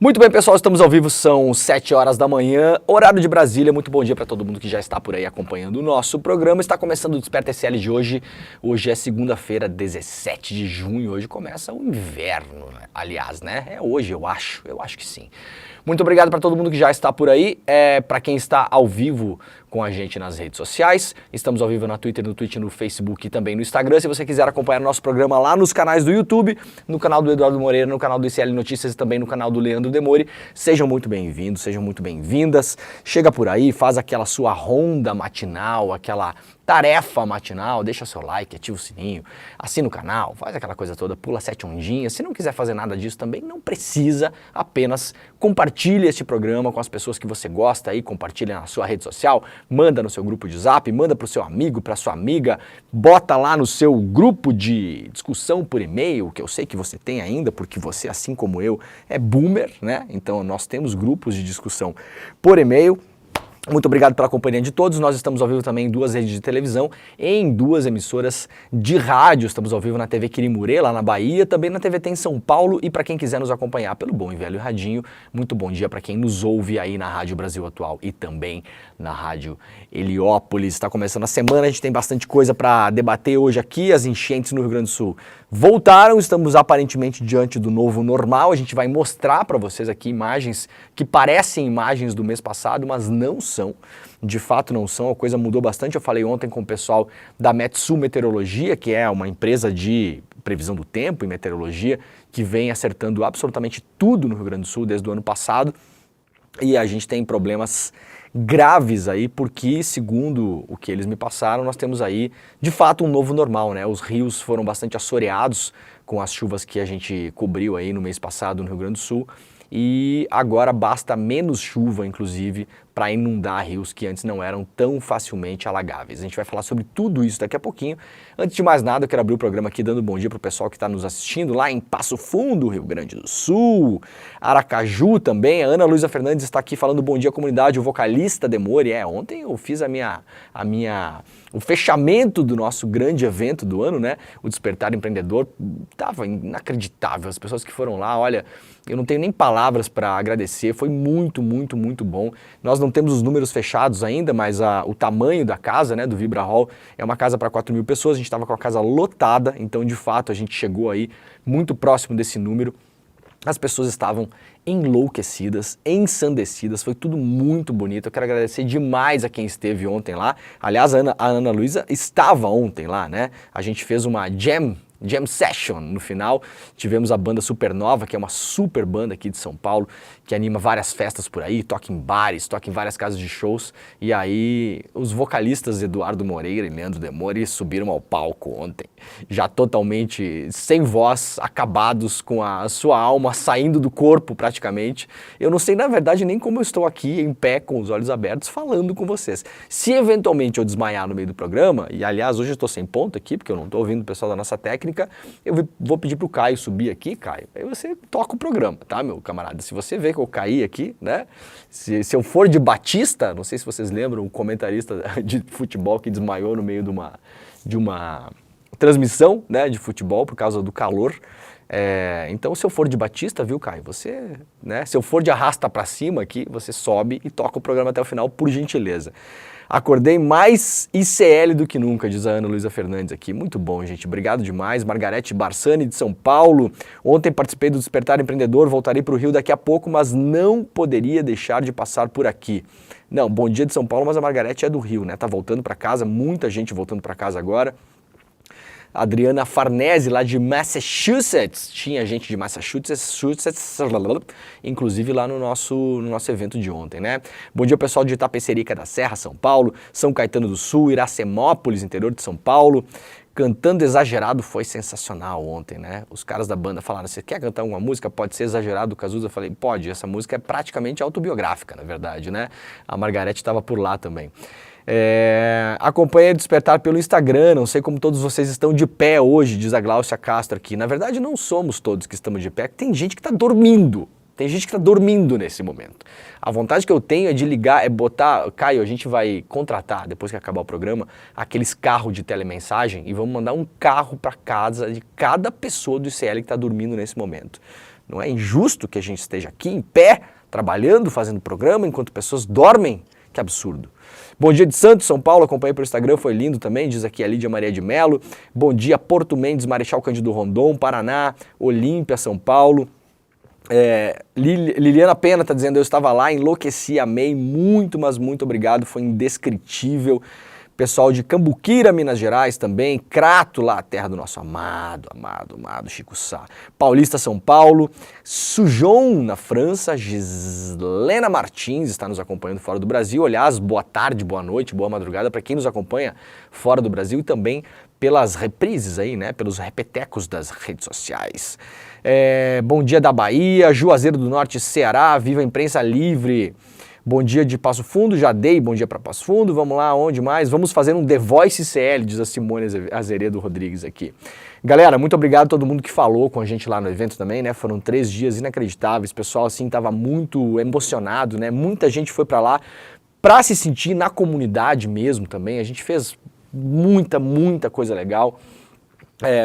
Muito bem, pessoal, estamos ao vivo, são 7 horas da manhã, horário de Brasília. Muito bom dia para todo mundo que já está por aí acompanhando o nosso programa. Está começando o Desperta SL de hoje. Hoje é segunda-feira, 17 de junho. Hoje começa o inverno, aliás, né? É hoje, eu acho que sim. Muito obrigado para todo mundo que já está por aí. Para quem está ao vivo com a gente nas redes sociais, estamos ao vivo na Twitter, no Twitch, no Facebook e também no Instagram. Se você quiser acompanhar o nosso programa lá nos canais do YouTube, no canal do Eduardo Moreira, no canal do ICL Notícias e também no canal do Leandro Demore, sejam muito bem-vindos, sejam muito bem-vindas. Chega por aí, faz aquela sua ronda matinal, aquela tarefa matinal, deixa seu like, ativa o sininho, assina o canal, faz aquela coisa toda, pula 7 ondinhas. Se não quiser fazer nada disso também, não precisa, apenas compartilhe este programa com as pessoas que você gosta aí, compartilha na sua rede social, manda no seu grupo de zap, manda pro seu amigo, pra sua amiga, bota lá no seu grupo de discussão por e-mail, que eu sei que você tem ainda, porque você, assim como eu, é boomer, né? Então nós temos grupos de discussão por e-mail. Muito obrigado pela companhia de todos. Nós estamos ao vivo também em 2 redes de televisão, em 2 emissoras de rádio. Estamos ao vivo na TV Quirimurê, lá na Bahia, também na TVT em São Paulo. E para quem quiser nos acompanhar pelo bom e velho radinho, muito bom dia para quem nos ouve aí na Rádio Brasil Atual e também na Rádio Heliópolis. Está começando a semana, a gente tem bastante coisa para debater hoje aqui. As enchentes no Rio Grande do Sul voltaram, estamos aparentemente diante do novo normal. A gente vai mostrar para vocês aqui imagens que parecem imagens do mês passado, mas não são, de fato não são, a coisa mudou bastante. Eu falei ontem com o pessoal da Metsul Meteorologia, que é uma empresa de previsão do tempo e meteorologia, que vem acertando absolutamente tudo no Rio Grande do Sul desde o ano passado, e a gente tem problemas graves aí, porque, segundo o que eles me passaram, nós temos aí, de fato, um novo normal, né? Os rios foram bastante assoreados com as chuvas que a gente cobriu aí no mês passado no Rio Grande do Sul, e agora basta menos chuva, inclusive, para inundar rios que antes não eram tão facilmente alagáveis. A gente vai falar sobre tudo isso daqui a pouquinho. Antes de mais nada, eu quero abrir o programa aqui dando bom dia para o pessoal que está nos assistindo lá em Passo Fundo, Rio Grande do Sul, Aracaju também. A Ana Luísa Fernandes está aqui falando bom dia, comunidade, o vocalista Demore. Ontem eu fiz o fechamento do nosso grande evento do ano, né? O Despertar Empreendedor. Tava inacreditável. As pessoas que foram lá, olha, eu não tenho nem palavras para agradecer. Foi muito, muito, muito bom. Nós não temos os números fechados ainda, mas o tamanho da casa, né, do Vibra Hall, é uma casa para 4.000 pessoas. A gente estava com a casa lotada, então de fato a gente chegou aí muito próximo desse número. As pessoas estavam enlouquecidas, ensandecidas, foi tudo muito bonito. Eu quero agradecer demais a quem esteve ontem lá. Aliás, a Ana Luísa estava ontem lá, né? A gente fez uma jam session no final. Tivemos a banda Supernova, que é uma super banda aqui de São Paulo, que anima várias festas por aí, toca em bares, toca em várias casas de shows. E aí os vocalistas Eduardo Moreira e Leandro Demore subiram ao palco ontem, já totalmente sem voz, acabados, com a sua alma saindo do corpo praticamente. Eu não sei, na verdade, nem como eu estou aqui em pé, com os olhos abertos, falando com vocês. Se eventualmente eu desmaiar no meio do programa, e aliás hoje eu estou sem ponto aqui, porque eu não estou ouvindo o pessoal da nossa técnica, eu vou pedir pro Caio subir aqui, Caio, aí você toca o programa, tá, meu camarada? Se você vê que eu caí aqui, né, se eu for de Batista, não sei se vocês lembram, um comentarista de futebol que desmaiou no meio de uma transmissão, né, de futebol por causa do calor. Então, se eu for de Batista, viu, Caio, você, né, se eu for de arrasta pra cima aqui, você sobe e toca o programa até o final, por gentileza. Acordei mais ICL do que nunca, diz a Ana Luísa Fernandes aqui. Muito bom, gente. Obrigado demais. Margarete Barsani, de São Paulo. Ontem participei do Despertar Empreendedor, voltarei para o Rio daqui a pouco, mas não poderia deixar de passar por aqui. Não, bom dia de São Paulo, mas a Margarete é do Rio, né? Tá voltando para casa, muita gente voltando para casa agora. Adriana Farnese, lá de Massachusetts. Tinha gente de Massachusetts, inclusive lá no nosso evento de ontem, né? Bom dia, pessoal de Itapecerica da Serra, São Paulo, São Caetano do Sul, Iracemópolis, interior de São Paulo. Cantando Exagerado foi sensacional ontem, né? Os caras da banda falaram, você quer cantar uma música? Pode ser Exagerado, Cazuza? Eu falei, pode, essa música é praticamente autobiográfica, na verdade, né? A Margarete estava por lá também. Acompanhei o Despertar pelo Instagram, não sei como todos vocês estão de pé hoje, diz a Gláucia Castro aqui. Na verdade, não somos todos que estamos de pé, tem gente que está dormindo, Tem gente que está dormindo nesse momento. A vontade que eu tenho é de ligar, é botar... Caio, a gente vai contratar, depois que acabar o programa, aqueles carros de telemensagem e vamos mandar um carro para casa de cada pessoa do ICL que está dormindo nesse momento. Não é injusto que a gente esteja aqui em pé, trabalhando, fazendo programa, enquanto pessoas dormem? Que absurdo. Bom dia de Santos, São Paulo, acompanhei pelo Instagram, foi lindo também, diz aqui a Lídia Maria de Melo. Bom dia, Porto Mendes, Marechal Cândido Rondon, Paraná, Olímpia, São Paulo. Liliana Pena está dizendo, eu estava lá, enlouqueci, amei, muito, mas muito obrigado, foi indescritível. Pessoal de Cambuquira, Minas Gerais também, Crato, lá a terra do nosso amado Chico Sá. Paulista, São Paulo, Sujon, na França, Gislena Martins está nos acompanhando fora do Brasil. Aliás, boa tarde, boa noite, boa madrugada para quem nos acompanha fora do Brasil e também pelas reprises aí, né, pelos repetecos das redes sociais. Bom dia da Bahia, Juazeiro do Norte, Ceará, viva a imprensa livre. Bom dia de Passo Fundo, já dei bom dia para Passo Fundo, vamos lá, onde mais? Vamos fazer um The Voice CL, diz a Simone Azeredo Rodrigues aqui. Galera, muito obrigado a todo mundo que falou com a gente lá no evento também, né? Foram 3 dias inacreditáveis, o pessoal assim tava muito emocionado, né? Muita gente foi para lá para se sentir na comunidade mesmo também, a gente fez muita coisa legal.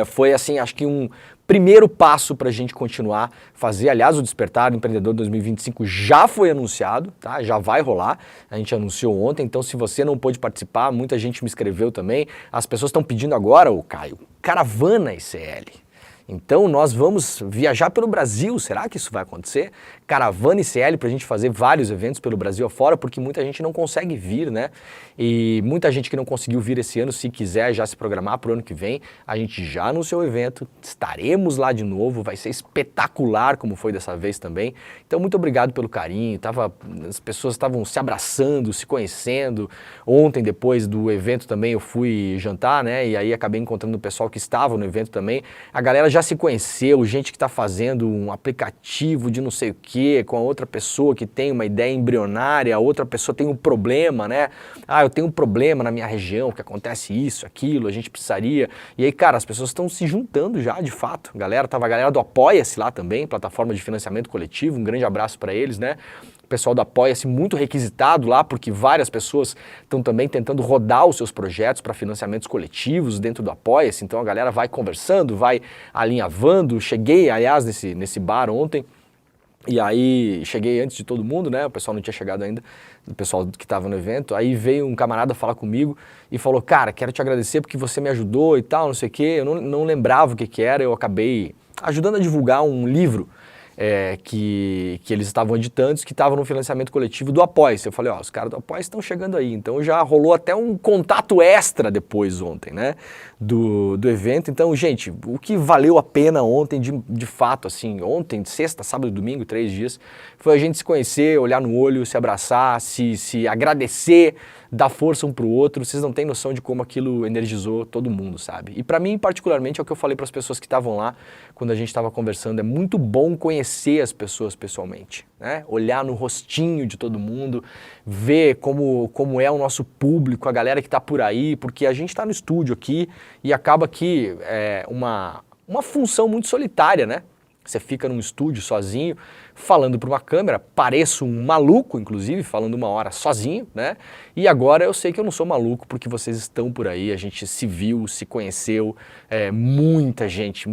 Foi assim, acho que um primeiro passo para a gente continuar fazer. Aliás, o Despertar do Empreendedor 2025 já foi anunciado, tá? Já vai rolar, a gente anunciou ontem, então se você não pôde participar, muita gente me escreveu também, as pessoas estão pedindo agora, ô Caio, Caravana ICL. Então nós vamos viajar pelo Brasil, será que isso vai acontecer? Caravana ICL para a gente fazer vários eventos pelo Brasil afora, porque muita gente não consegue vir, né? E muita gente que não conseguiu vir esse ano, se quiser já se programar para o ano que vem, a gente já anunciou o evento, estaremos lá de novo, vai ser espetacular como foi dessa vez também. Então muito obrigado pelo carinho, as pessoas estavam se abraçando, se conhecendo. Ontem, depois do evento também, eu fui jantar, né? E aí acabei encontrando o pessoal que estava no evento também. A galera já se conheceu, gente que está fazendo um aplicativo de não sei o que com a outra pessoa que tem uma ideia embrionária, a outra pessoa tem um problema, né? Eu tenho um problema na minha região, que acontece isso, aquilo, a gente precisaria. E aí, cara, as pessoas estão se juntando já, de fato. Tava a galera do Apoia-se lá também, plataforma de financiamento coletivo, um grande abraço para eles, né? O pessoal do Apoia-se muito requisitado lá, porque várias pessoas estão também tentando rodar os seus projetos para financiamentos coletivos dentro do Apoia-se, então a galera vai conversando, vai alinhavando. Cheguei, aliás, nesse bar ontem, e aí cheguei antes de todo mundo, né? O pessoal não tinha chegado ainda, o pessoal que estava no evento. Aí veio um camarada falar comigo e falou, cara, quero te agradecer porque você me ajudou e tal, não sei o quê. Eu não lembrava o que era, eu acabei ajudando a divulgar um livro que eles estavam editando, que estavam no financiamento coletivo do Apoia-se. Eu falei, os caras do Apoia-se estão chegando aí. Então já rolou até um contato extra depois ontem, né, do evento. Então, gente, o que valeu a pena ontem, de fato, assim, ontem, sexta, sábado e domingo, 3 dias, foi a gente se conhecer, olhar no olho, se abraçar, se agradecer, dar força um pro outro. Vocês não têm noção de como aquilo energizou todo mundo, sabe? E pra mim, particularmente, é o que eu falei para as pessoas que estavam lá, quando a gente estava conversando, é muito bom conhecer as pessoas pessoalmente, né? Olhar no rostinho de todo mundo, ver como é o nosso público, a galera que tá por aí, porque a gente tá no estúdio aqui e acaba que é uma função muito solitária, né? Você fica num estúdio sozinho, falando para uma câmera, pareço um maluco, inclusive, falando 1 hora sozinho, né? E agora eu sei que eu não sou maluco porque vocês estão por aí, a gente se viu, se conheceu, muita gente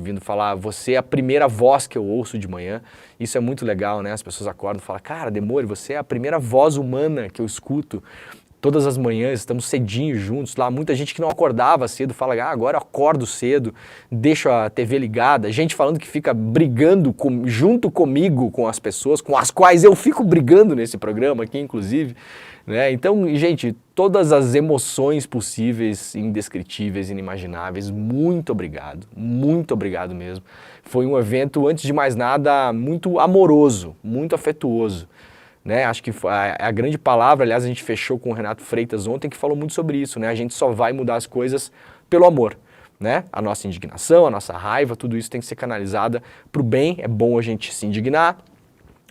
vindo falar, você é a primeira voz que eu ouço de manhã, isso é muito legal, né? As pessoas acordam e falam, cara, Demore, você é a primeira voz humana que eu escuto. Todas as manhãs, estamos cedinho juntos lá, muita gente que não acordava cedo fala, agora eu acordo cedo, deixo a TV ligada, gente falando que fica brigando junto comigo com as pessoas, com as quais eu fico brigando nesse programa aqui, inclusive, né? Então, gente, todas as emoções possíveis, indescritíveis, inimagináveis, muito obrigado mesmo. Foi um evento, antes de mais nada, muito amoroso, muito afetuoso. Né? Acho que a grande palavra, aliás, a gente fechou com o Renato Freitas ontem, que falou muito sobre isso, né? A gente só vai mudar as coisas pelo amor, né? A nossa indignação, a nossa raiva, tudo isso tem que ser canalizada pro bem. É bom a gente se indignar,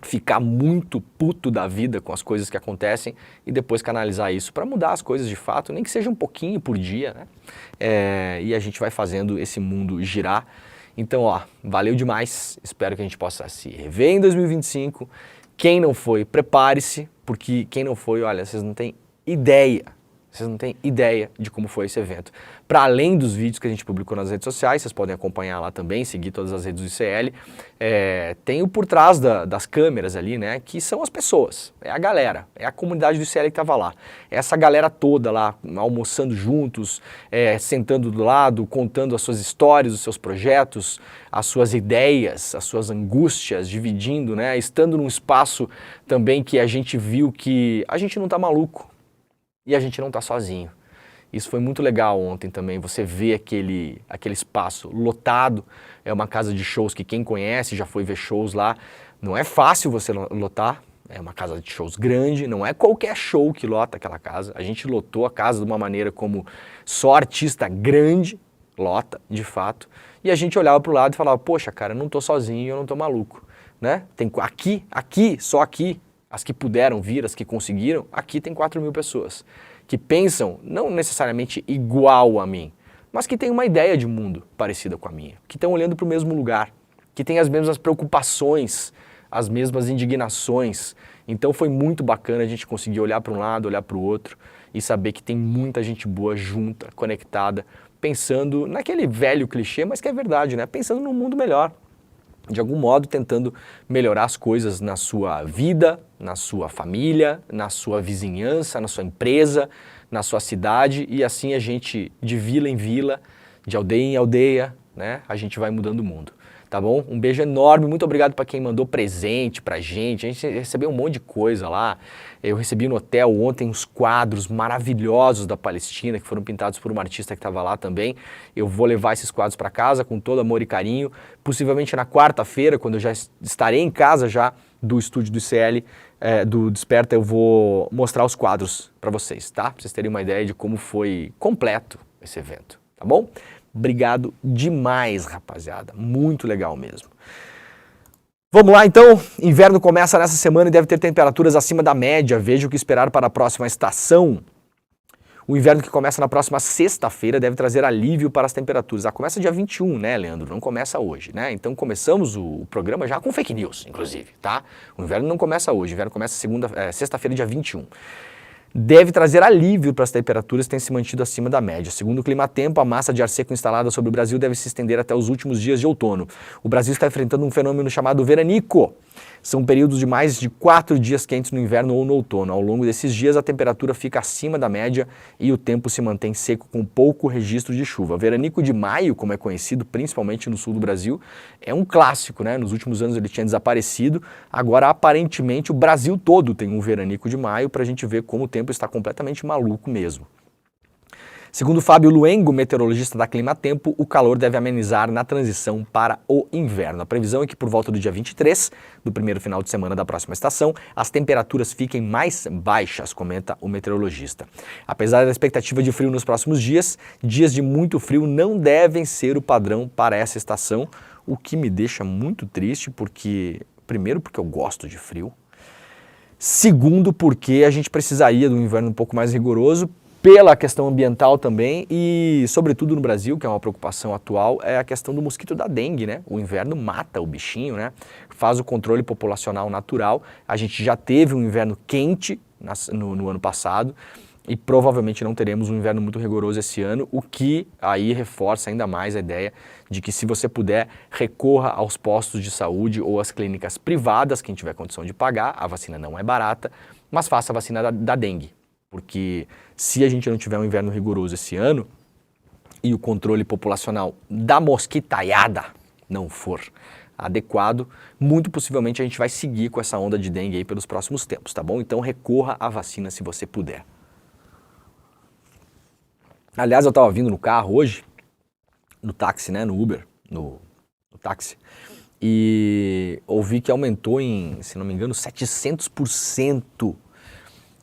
ficar muito puto da vida com as coisas que acontecem e depois canalizar isso para mudar as coisas de fato, nem que seja um pouquinho por dia, né? E a gente vai fazendo esse mundo girar. Então, ó, valeu demais, espero que a gente possa se rever em 2025. Quem não foi, prepare-se, porque quem não foi, olha, vocês não têm ideia de como foi esse evento. Para além dos vídeos que a gente publicou nas redes sociais, vocês podem acompanhar lá também, seguir todas as redes do ICL, tem o por trás das câmeras ali, né, que são as pessoas, é a galera, é a comunidade do ICL que estava lá. Essa galera toda lá, almoçando juntos, sentando do lado, contando as suas histórias, os seus projetos, as suas ideias, as suas angústias, dividindo, né, estando num espaço também que a gente viu que a gente não tá maluco. E a gente não está sozinho. Isso foi muito legal ontem também, você vê aquele espaço lotado, é uma casa de shows que quem conhece já foi ver shows lá, não é fácil você lotar, é uma casa de shows grande, não é qualquer show que lota aquela casa, a gente lotou a casa de uma maneira como só artista grande lota, de fato, e a gente olhava para o lado e falava, poxa cara, eu não estou sozinho, eu não estou maluco, né? Tem só aqui, as que puderam vir, as que conseguiram, aqui tem 4.000 pessoas que pensam não necessariamente igual a mim, mas que têm uma ideia de mundo parecida com a minha, que estão olhando para o mesmo lugar, que têm as mesmas preocupações, as mesmas indignações. Então foi muito bacana a gente conseguir olhar para um lado, olhar para o outro e saber que tem muita gente boa junta, conectada, pensando naquele velho clichê, mas que é verdade, né? Pensando num mundo melhor. De algum modo tentando melhorar as coisas na sua vida, na sua família, na sua vizinhança, na sua empresa, na sua cidade, e assim a gente, de vila em vila, de aldeia em aldeia, né, a gente vai mudando o mundo. Tá bom? Um beijo enorme, muito obrigado para quem mandou presente pra gente, a gente recebeu um monte de coisa lá. Eu recebi no hotel ontem uns quadros maravilhosos da Palestina, que foram pintados por uma artista que estava lá também. Eu vou levar esses quadros para casa com todo amor e carinho, possivelmente na quarta-feira, quando eu já estarei em casa já do estúdio do ICL, do Desperta, eu vou mostrar os quadros para vocês, tá? Pra vocês terem uma ideia de como foi completo esse evento, tá bom? Obrigado demais, rapaziada. Muito legal mesmo. Vamos lá, então. Inverno começa nessa semana e deve ter temperaturas acima da média. Veja o que esperar para a próxima estação. O inverno que começa na próxima sexta-feira deve trazer alívio para as temperaturas. Começa dia 21, né, Leandro? Não começa hoje, né? Então começamos o programa já com fake news, inclusive, tá? O inverno não começa hoje, o inverno começa sexta-feira, dia 21. Deve trazer alívio para as temperaturas que têm se mantido acima da média. Segundo o Climatempo, a massa de ar seco instalada sobre o Brasil deve se estender até os últimos dias de outono. O Brasil está enfrentando um fenômeno chamado veranico. São períodos de mais de 4 dias quentes no inverno ou no outono. Ao longo desses dias, a temperatura fica acima da média e o tempo se mantém seco com pouco registro de chuva. Veranico de maio, como é conhecido principalmente no sul do Brasil, é um clássico, né? Nos últimos anos ele tinha desaparecido. Agora, aparentemente, o Brasil todo tem um veranico de maio para a gente ver como o tempo está completamente maluco mesmo. Segundo Fábio Luengo, meteorologista da Climatempo, o calor deve amenizar na transição para o inverno. A previsão é que por volta do dia 23, do primeiro final de semana da próxima estação, as temperaturas fiquem mais baixas, comenta o meteorologista. Apesar da expectativa de frio nos próximos dias, dias de muito frio não devem ser o padrão para essa estação, o que me deixa muito triste, primeiro porque eu gosto de frio, segundo porque a gente precisaria de um inverno um pouco mais rigoroso, pela questão ambiental também e, sobretudo no Brasil, que é uma preocupação atual, é a questão do mosquito da dengue, né? O inverno mata o bichinho, né? Faz o controle populacional natural. A gente já teve um inverno quente no ano passado e provavelmente não teremos um inverno muito rigoroso esse ano, o que aí reforça ainda mais a ideia de que se você puder, recorra aos postos de saúde ou às clínicas privadas, quem tiver condição de pagar, a vacina não é barata, mas faça a vacina da dengue. Porque se a gente não tiver um inverno rigoroso esse ano e o controle populacional da mosquitaiada não for adequado, muito possivelmente a gente vai seguir com essa onda de dengue aí pelos próximos tempos, tá bom? Então recorra à vacina se você puder. Aliás, eu estava vindo no carro hoje, no táxi, né, no Uber, no táxi, e ouvi que aumentou em, se não me engano, 700%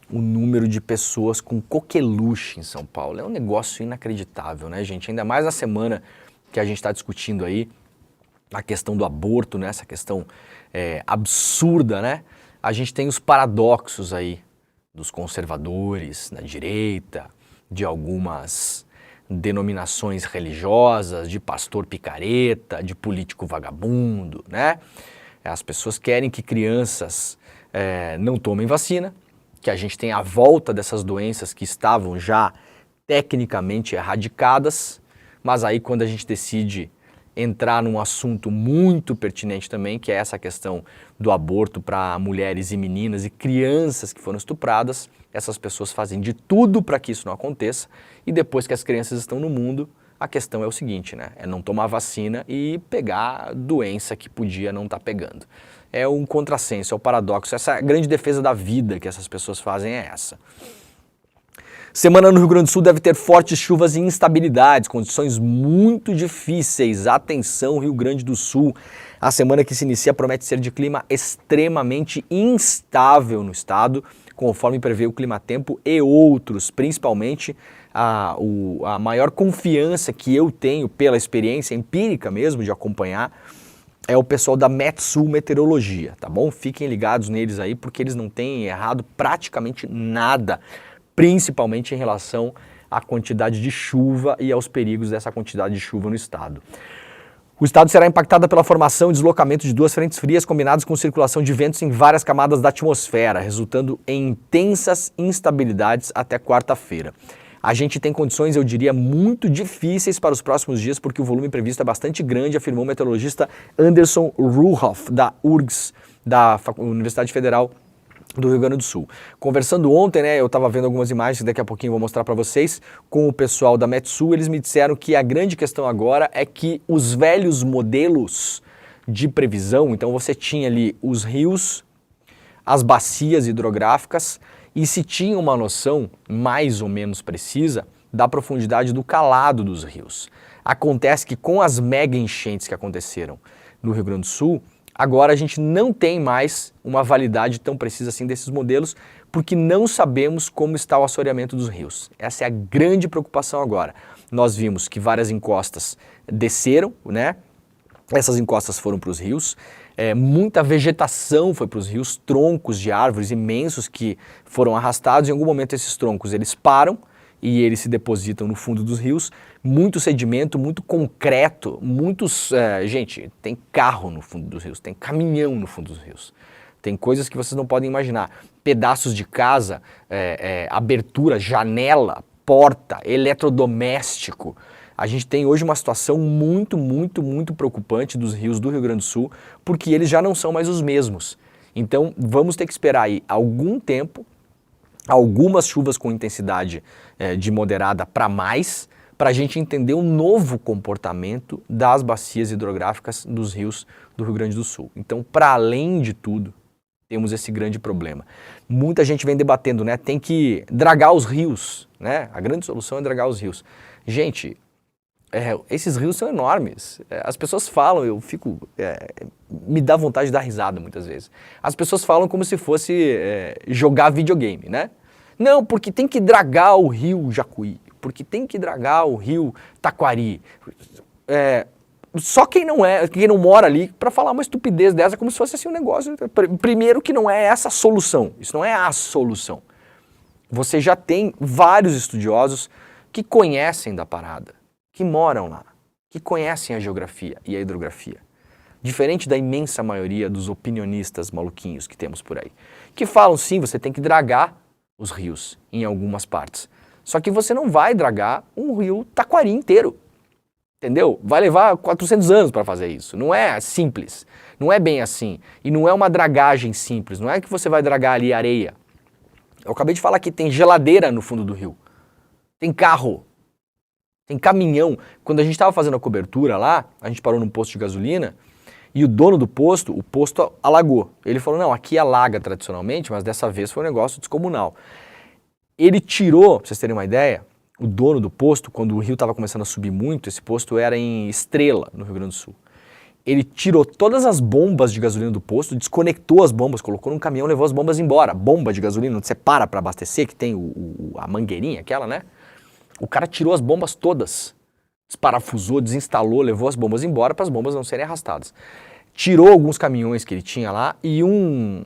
o número de pessoas com coqueluche em São Paulo. É um negócio inacreditável, né, gente? Ainda mais na semana que a gente está discutindo aí a questão do aborto, né? Essa questão absurda, né? A gente tem os paradoxos aí dos conservadores na direita, de algumas denominações religiosas, de pastor picareta, de político vagabundo, né? As pessoas querem que crianças não tomem vacina, que a gente tenha a volta dessas doenças que estavam já tecnicamente erradicadas, mas aí quando a gente decide entrar num assunto muito pertinente também, que é essa questão do aborto para mulheres e meninas e crianças que foram estupradas, essas pessoas fazem de tudo para que isso não aconteça, e depois que as crianças estão no mundo, a questão é o seguinte, né? É não tomar vacina e pegar doença que podia não estar pegando. É um contrassenso, é o paradoxo, essa grande defesa da vida que essas pessoas fazem é essa. Semana no Rio Grande do Sul deve ter fortes chuvas e instabilidades, condições muito difíceis. Atenção, Rio Grande do Sul. A semana que se inicia promete ser de clima extremamente instável no estado, conforme prevê o Climatempo e outros, principalmente a maior confiança que eu tenho pela experiência empírica mesmo de acompanhar é o pessoal da Metsul Meteorologia, tá bom? Fiquem ligados neles aí porque eles não têm errado praticamente nada, principalmente em relação à quantidade de chuva e aos perigos dessa quantidade de chuva no estado. O estado será impactado pela formação e deslocamento de duas frentes frias combinadas com circulação de ventos em várias camadas da atmosfera, resultando em intensas instabilidades até quarta-feira. A gente tem condições, eu diria, muito difíceis para os próximos dias, porque o volume previsto é bastante grande, afirmou o meteorologista Anderson Ruhoff, da URGS, da Universidade Federal do Rio Grande do Sul. Conversando ontem, né, eu estava vendo algumas imagens que daqui a pouquinho eu vou mostrar para vocês, com o pessoal da Metsul, eles me disseram que a grande questão agora é que os velhos modelos de previsão, então você tinha ali os rios, as bacias hidrográficas, e se tinha uma noção mais ou menos precisa da profundidade do calado dos rios. Acontece que com as mega enchentes que aconteceram no Rio Grande do Sul, agora a gente não tem mais uma validade tão precisa assim desses modelos, porque não sabemos como está o assoreamento dos rios. Essa é a grande preocupação agora. Nós vimos que várias encostas desceram, né? Essas encostas foram para os rios, muita vegetação foi para os rios, troncos de árvores imensos que foram arrastados. Em algum momento esses troncos eles param e eles se depositam no fundo dos rios, muito sedimento, muito concreto, gente, tem carro no fundo dos rios, tem caminhão no fundo dos rios, tem coisas que vocês não podem imaginar, pedaços de casa, abertura, janela, porta, eletrodoméstico. A gente tem hoje uma situação muito preocupante dos rios do Rio Grande do Sul, porque eles já não são mais os mesmos. Então vamos ter que esperar aí algum tempo, algumas chuvas com intensidade de moderada para mais, para a gente entender o novo comportamento das bacias hidrográficas dos rios do Rio Grande do Sul. Então, para além de tudo, temos esse grande problema. Muita gente vem debatendo, né? Tem que dragar os rios, né? A grande solução é dragar os rios. Gente, esses rios são enormes. As pessoas falam, me dá vontade de dar risada muitas vezes. As pessoas falam como se fosse jogar videogame, né? Não, porque tem que dragar o rio Jacuí, porque tem que dragar o rio Taquari. Só quem não mora ali para falar uma estupidez dessa como se fosse assim um negócio. Primeiro que não é essa a solução, isso não é a solução. Você já tem vários estudiosos que conhecem da parada, que moram lá, que conhecem a geografia e a hidrografia. Diferente da imensa maioria dos opinionistas maluquinhos que temos por aí, que falam sim, você tem que dragar os rios em algumas partes. Só que você não vai dragar um rio Taquari inteiro, entendeu? Vai levar 400 anos para fazer isso. Não é simples, não é bem assim. E não é uma dragagem simples, não é que você vai dragar ali areia. Eu acabei de falar que tem geladeira no fundo do rio, tem carro, tem caminhão. Quando a gente estava fazendo a cobertura lá, a gente parou num posto de gasolina e o dono do posto, o posto alagou. Ele falou, não, aqui alaga tradicionalmente, mas dessa vez foi um negócio descomunal. Ele tirou, pra vocês terem uma ideia, o dono do posto, quando o rio estava começando a subir muito, esse posto era em Estrela, no Rio Grande do Sul. Ele tirou todas as bombas de gasolina do posto, desconectou as bombas, colocou num caminhão e levou as bombas embora. Bomba de gasolina, onde você para abastecer, que tem a mangueirinha, aquela, né? O cara tirou as bombas todas, desparafusou, desinstalou, levou as bombas embora para as bombas não serem arrastadas. Tirou alguns caminhões que ele tinha lá e um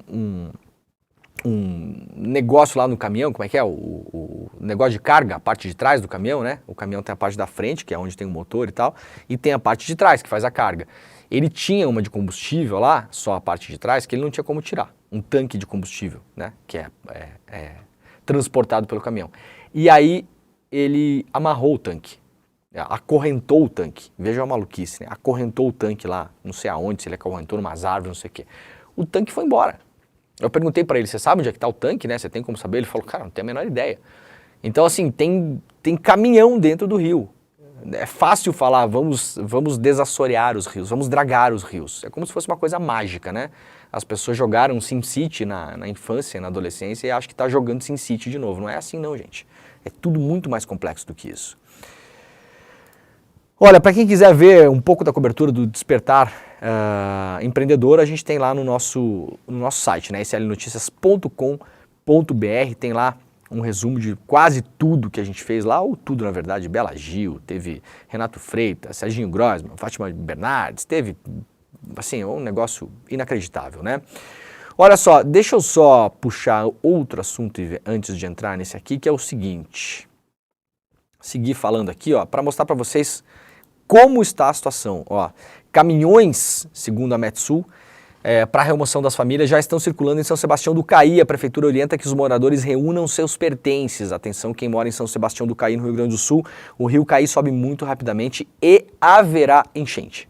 um negócio lá no caminhão, como é que é? O negócio de carga, a parte de trás do caminhão, né? O caminhão tem a parte da frente, que é onde tem o motor e tal, e tem a parte de trás, que faz a carga. Ele tinha uma de combustível lá, só a parte de trás, que ele não tinha como tirar. Um tanque de combustível, né? Que é transportado pelo caminhão. E aí ele amarrou o tanque, acorrentou o tanque. Veja a maluquice, né? Acorrentou o tanque lá, não sei aonde, se ele acorrentou numas árvores, não sei o quê. O tanque foi embora. Eu perguntei para ele, você sabe onde é que está o tanque, né? Você tem como saber? Ele falou, cara, não tenho a menor ideia. Então, assim, tem caminhão dentro do rio. É fácil falar, vamos desassorear os rios, vamos dragar os rios. É como se fosse uma coisa mágica, né? As pessoas jogaram SimCity na infância, na adolescência, e acham que está jogando SimCity de novo. Não é assim não, gente. É tudo muito mais complexo do que isso. Olha, para quem quiser ver um pouco da cobertura do Despertar Empreendedor, a gente tem lá no nosso site, né, slnoticias.com.br, tem lá um resumo de quase tudo que a gente fez lá, ou tudo na verdade, Bela Gil, teve Renato Freitas, Serginho Grossman, Fátima Bernardes, teve, assim, um negócio inacreditável, né? Olha só, deixa eu só puxar outro assunto antes de entrar nesse aqui, que é o seguinte, seguir falando aqui, ó, para mostrar para vocês como está a situação, ó. Caminhões, segundo a Metsul, para a remoção das famílias já estão circulando em São Sebastião do Caí. A prefeitura orienta que os moradores reúnam seus pertences. Atenção, quem mora em São Sebastião do Caí, no Rio Grande do Sul, o rio Caí sobe muito rapidamente e haverá enchente.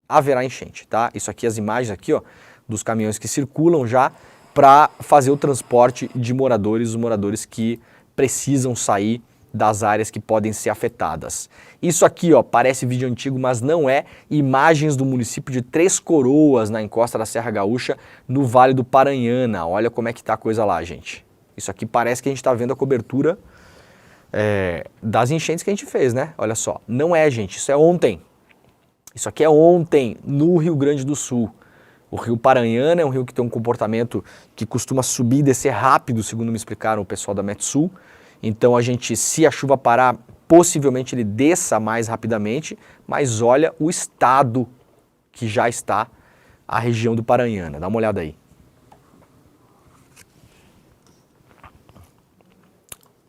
Haverá enchente, tá? Isso aqui, as imagens aqui, ó, dos caminhões que circulam já para fazer o transporte de moradores, os moradores que precisam sair das áreas que podem ser afetadas. Isso aqui, ó, parece vídeo antigo, mas não é. Imagens do município de Três Coroas, na encosta da Serra Gaúcha, no Vale do Paranhana. Olha como é que tá a coisa lá, gente. Isso aqui parece que a gente tá vendo a cobertura das enchentes que a gente fez, né? Olha só. Não é, gente. Isso é ontem. Isso aqui é ontem, no Rio Grande do Sul. O rio Paranhana é um rio que tem um comportamento que costuma subir e descer rápido, segundo me explicaram o pessoal da Metsul. Então a gente, se a chuva parar, possivelmente ele desça mais rapidamente, mas olha o estado que já está a região do Paranhana. Dá uma olhada aí.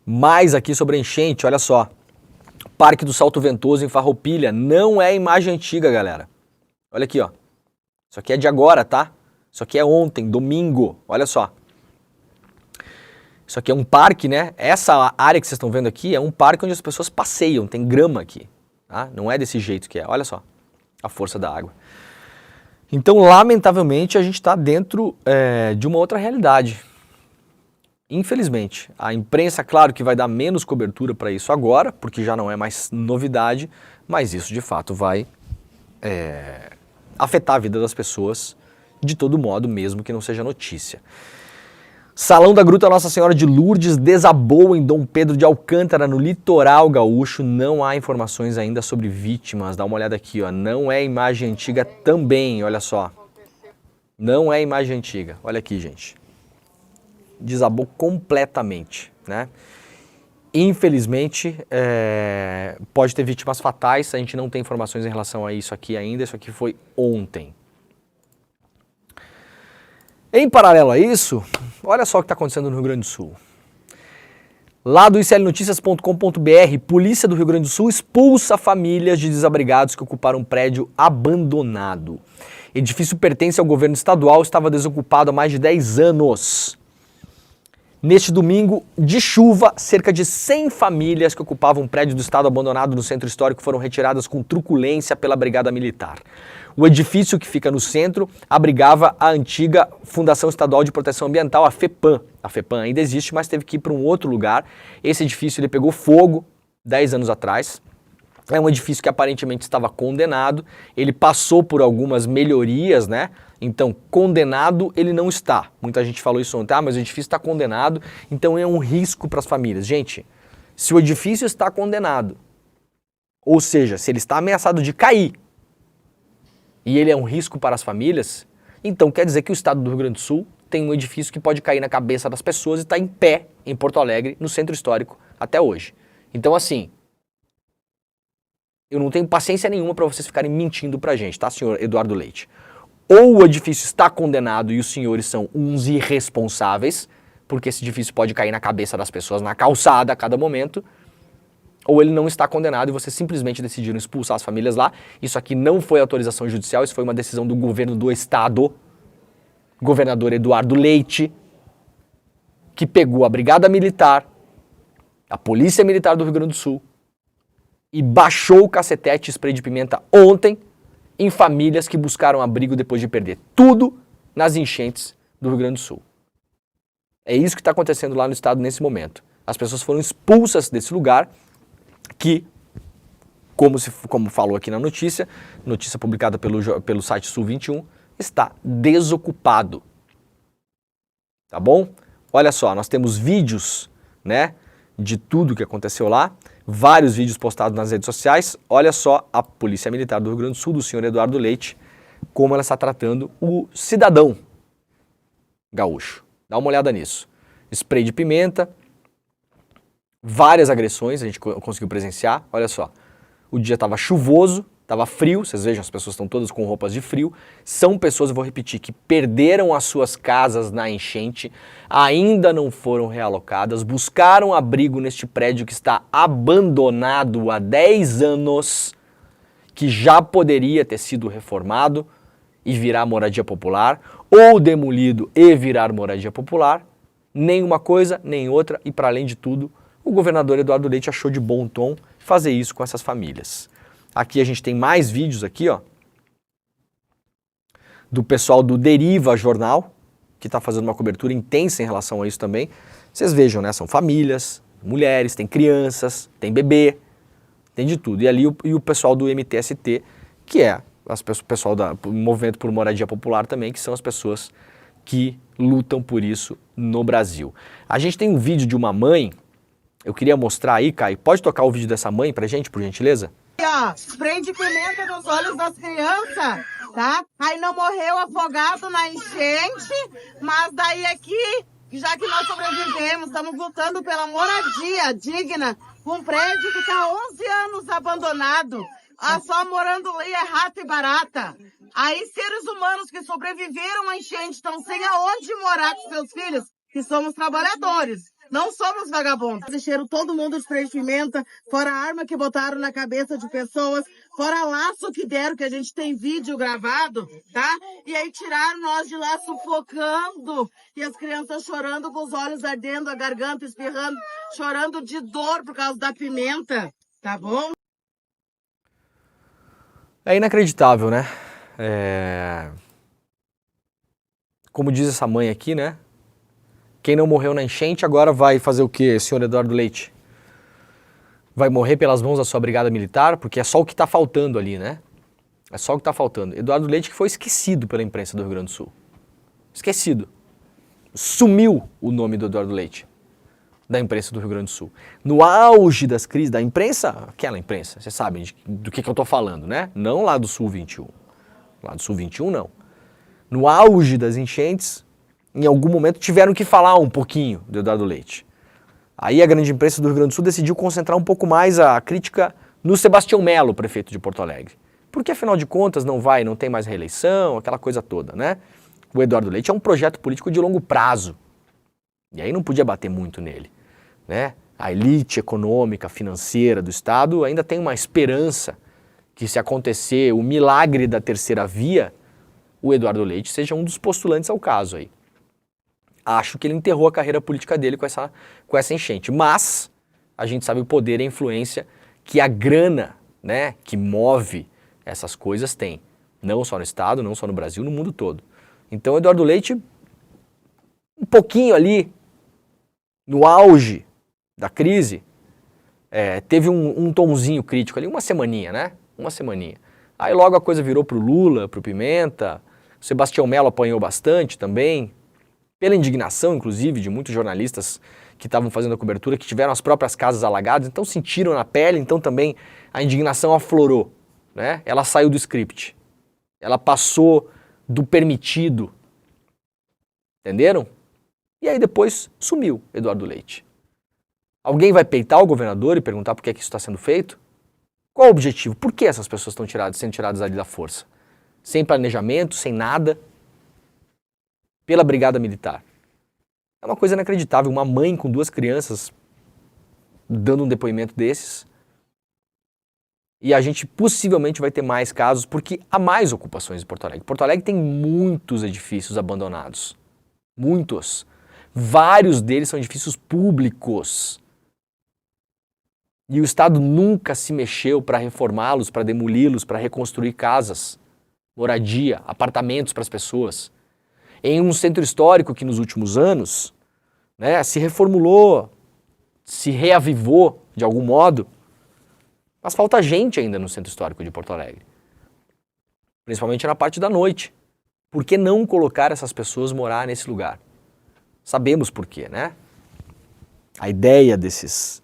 Mais aqui sobre a enchente, olha só. Parque do Salto Ventoso em Farroupilha, não é imagem antiga, galera. Olha aqui, ó. Isso aqui é de agora, tá? Isso aqui é ontem, domingo, olha só. Isso aqui é um parque, né? Essa área que vocês estão vendo aqui é um parque onde as pessoas passeiam, tem grama aqui. Tá? Não é desse jeito que é, olha só a força da água. Então, lamentavelmente, a gente está dentro de uma outra realidade. Infelizmente. A imprensa, claro que vai dar menos cobertura para isso agora, porque já não é mais novidade, mas isso de fato vai afetar a vida das pessoas de todo modo, mesmo que não seja notícia. Salão da Gruta Nossa Senhora de Lourdes desabou em Dom Pedro de Alcântara, no litoral gaúcho. Não há informações ainda sobre vítimas. Dá uma olhada aqui, ó. Não é imagem antiga também, olha só. Não é imagem antiga. Olha aqui, gente. Desabou completamente, né? Infelizmente, pode ter vítimas fatais. A gente não tem informações em relação a isso aqui ainda. Isso aqui foi ontem. Em paralelo a isso, olha só o que está acontecendo no Rio Grande do Sul. Lá do slnoticias.com.br, Polícia do Rio Grande do Sul expulsa famílias de desabrigados que ocuparam um prédio abandonado. Edifício pertence ao governo estadual, estava desocupado há mais de 10 anos. Neste domingo de chuva, cerca de 100 famílias que ocupavam um prédio do estado abandonado no centro histórico foram retiradas com truculência pela Brigada Militar. O edifício, que fica no centro, abrigava a antiga Fundação Estadual de Proteção Ambiental, a FEPAM. A FEPAM ainda existe, mas teve que ir para um outro lugar. Esse edifício ele pegou fogo 10 anos atrás. É um edifício que aparentemente estava condenado. Ele passou por algumas melhorias, né? Então, condenado ele não está. Muita gente falou isso ontem, mas o edifício está condenado, então é um risco para as famílias. Gente, se o edifício está condenado, ou seja, se ele está ameaçado de cair, e ele é um risco para as famílias, então quer dizer que o estado do Rio Grande do Sul tem um edifício que pode cair na cabeça das pessoas e está em pé em Porto Alegre, no centro histórico, até hoje. Então, assim, eu não tenho paciência nenhuma para vocês ficarem mentindo para a gente, tá, senhor Eduardo Leite? Ou o edifício está condenado e os senhores são uns irresponsáveis, porque esse edifício pode cair na cabeça das pessoas na calçada a cada momento, ou ele não está condenado e vocês simplesmente decidiram expulsar as famílias lá. Isso aqui não foi autorização judicial, isso foi uma decisão do governo do estado, governador Eduardo Leite, que pegou a Brigada Militar, a Polícia Militar do Rio Grande do Sul, e baixou o cacetete e spray de pimenta ontem em famílias que buscaram abrigo depois de perder tudo nas enchentes do Rio Grande do Sul. É isso que está acontecendo lá no estado nesse momento. As pessoas foram expulsas desse lugar que, como falou aqui na notícia publicada pelo site Sul 21, está desocupado. Tá bom? Olha só, nós temos vídeos, né, de tudo que aconteceu lá, vários vídeos postados nas redes sociais. Olha só a Polícia Militar do Rio Grande do Sul, do senhor Eduardo Leite, como ela está tratando o cidadão gaúcho. Dá uma olhada nisso. Spray de pimenta, várias agressões a gente conseguiu presenciar. Olha só, o dia estava chuvoso, estava frio, vocês vejam, as pessoas estão todas com roupas de frio. São pessoas, eu vou repetir, que perderam as suas casas na enchente, ainda não foram realocadas, buscaram abrigo neste prédio que está abandonado há 10 anos, que já poderia ter sido reformado e virar moradia popular, ou demolido e virar moradia popular. Nem uma coisa, nem outra, e para além de tudo, o governador Eduardo Leite achou de bom tom fazer isso com essas famílias. Aqui a gente tem mais vídeos aqui, ó, do pessoal do Deriva Jornal, que está fazendo uma cobertura intensa em relação a isso também. Vocês vejam, né? São famílias, mulheres, tem crianças, tem bebê, tem de tudo. E ali o pessoal do MTST, que é o pessoal do Movimento por Moradia Popular também, que são as pessoas que lutam por isso no Brasil. A gente tem um vídeo de uma mãe, eu queria mostrar aí, Caio. Pode tocar o vídeo dessa mãe pra gente, por gentileza? Ó, spray de pimenta nos olhos das crianças, tá? Aí não morreu afogado na enchente, mas daí aqui, já que nós sobrevivemos, estamos lutando pela moradia digna, um prédio que está há 11 anos abandonado, só morando ali é rato e barata. Aí seres humanos que sobreviveram à enchente estão sem aonde morar com seus filhos, que somos trabalhadores. Não somos vagabundos. Encheram todo mundo de spray de pimenta, fora a arma que botaram na cabeça de pessoas, fora laço que deram, que a gente tem vídeo gravado, tá? E aí tiraram nós de lá sufocando, e as crianças chorando com os olhos ardendo, a garganta espirrando, chorando de dor por causa da pimenta, tá bom? É inacreditável, né? Como diz essa mãe aqui, né? Quem não morreu na enchente agora vai fazer o quê, senhor Eduardo Leite? Vai morrer pelas mãos da sua brigada militar? Porque é só o que está faltando ali, né? É só o que está faltando. Eduardo Leite que foi esquecido pela imprensa do Rio Grande do Sul. Esquecido. Sumiu o nome do Eduardo Leite, da imprensa do Rio Grande do Sul. No auge das crises da imprensa, aquela imprensa, vocês sabem do que eu estou falando, né? Não lá do Sul 21. Lá do Sul 21, não. No auge das enchentes, em algum momento tiveram que falar um pouquinho do Eduardo Leite. Aí a grande imprensa do Rio Grande do Sul decidiu concentrar um pouco mais a crítica no Sebastião Melo, prefeito de Porto Alegre. Porque afinal de contas não tem mais reeleição, aquela coisa toda, né? O Eduardo Leite é um projeto político de longo prazo. E aí não podia bater muito nele, né? A elite econômica, financeira do Estado ainda tem uma esperança que, se acontecer o milagre da terceira via, o Eduardo Leite seja um dos postulantes ao caso aí. Acho que ele enterrou a carreira política dele com essa enchente. Mas a gente sabe o poder e a influência que a grana, né, que move essas coisas tem. Não só no Estado, não só no Brasil, no mundo todo. Então, Eduardo Leite, um pouquinho ali, no auge da crise, teve um tomzinho crítico ali, uma semaninha, né? Uma semaninha. Aí logo a coisa virou pro Lula, pro Pimenta, o Sebastião Melo apanhou bastante também, pela indignação, inclusive, de muitos jornalistas que estavam fazendo a cobertura, que tiveram as próprias casas alagadas, então sentiram na pele, então também a indignação aflorou, né? Ela saiu do script, ela passou do permitido, entenderam? E aí depois sumiu Eduardo Leite. Alguém vai peitar o governador e perguntar por que isso está sendo feito? Qual o objetivo? Por que essas pessoas estão sendo tiradas ali da força? Sem planejamento, sem nada? Pela Brigada Militar. É uma coisa inacreditável, uma mãe com 2 crianças dando um depoimento desses. E a gente possivelmente vai ter mais casos, porque há mais ocupações em Porto Alegre. Porto Alegre tem muitos edifícios abandonados. Muitos. Vários deles são edifícios públicos. E o Estado nunca se mexeu para reformá-los, para demoli-los, para reconstruir casas, moradia, apartamentos para as pessoas. Em um centro histórico que nos últimos anos, né, se reformulou, se reavivou de algum modo, mas falta gente ainda no centro histórico de Porto Alegre. Principalmente na parte da noite. Por que não colocar essas pessoas morar nesse lugar? Sabemos por quê, né? A ideia desses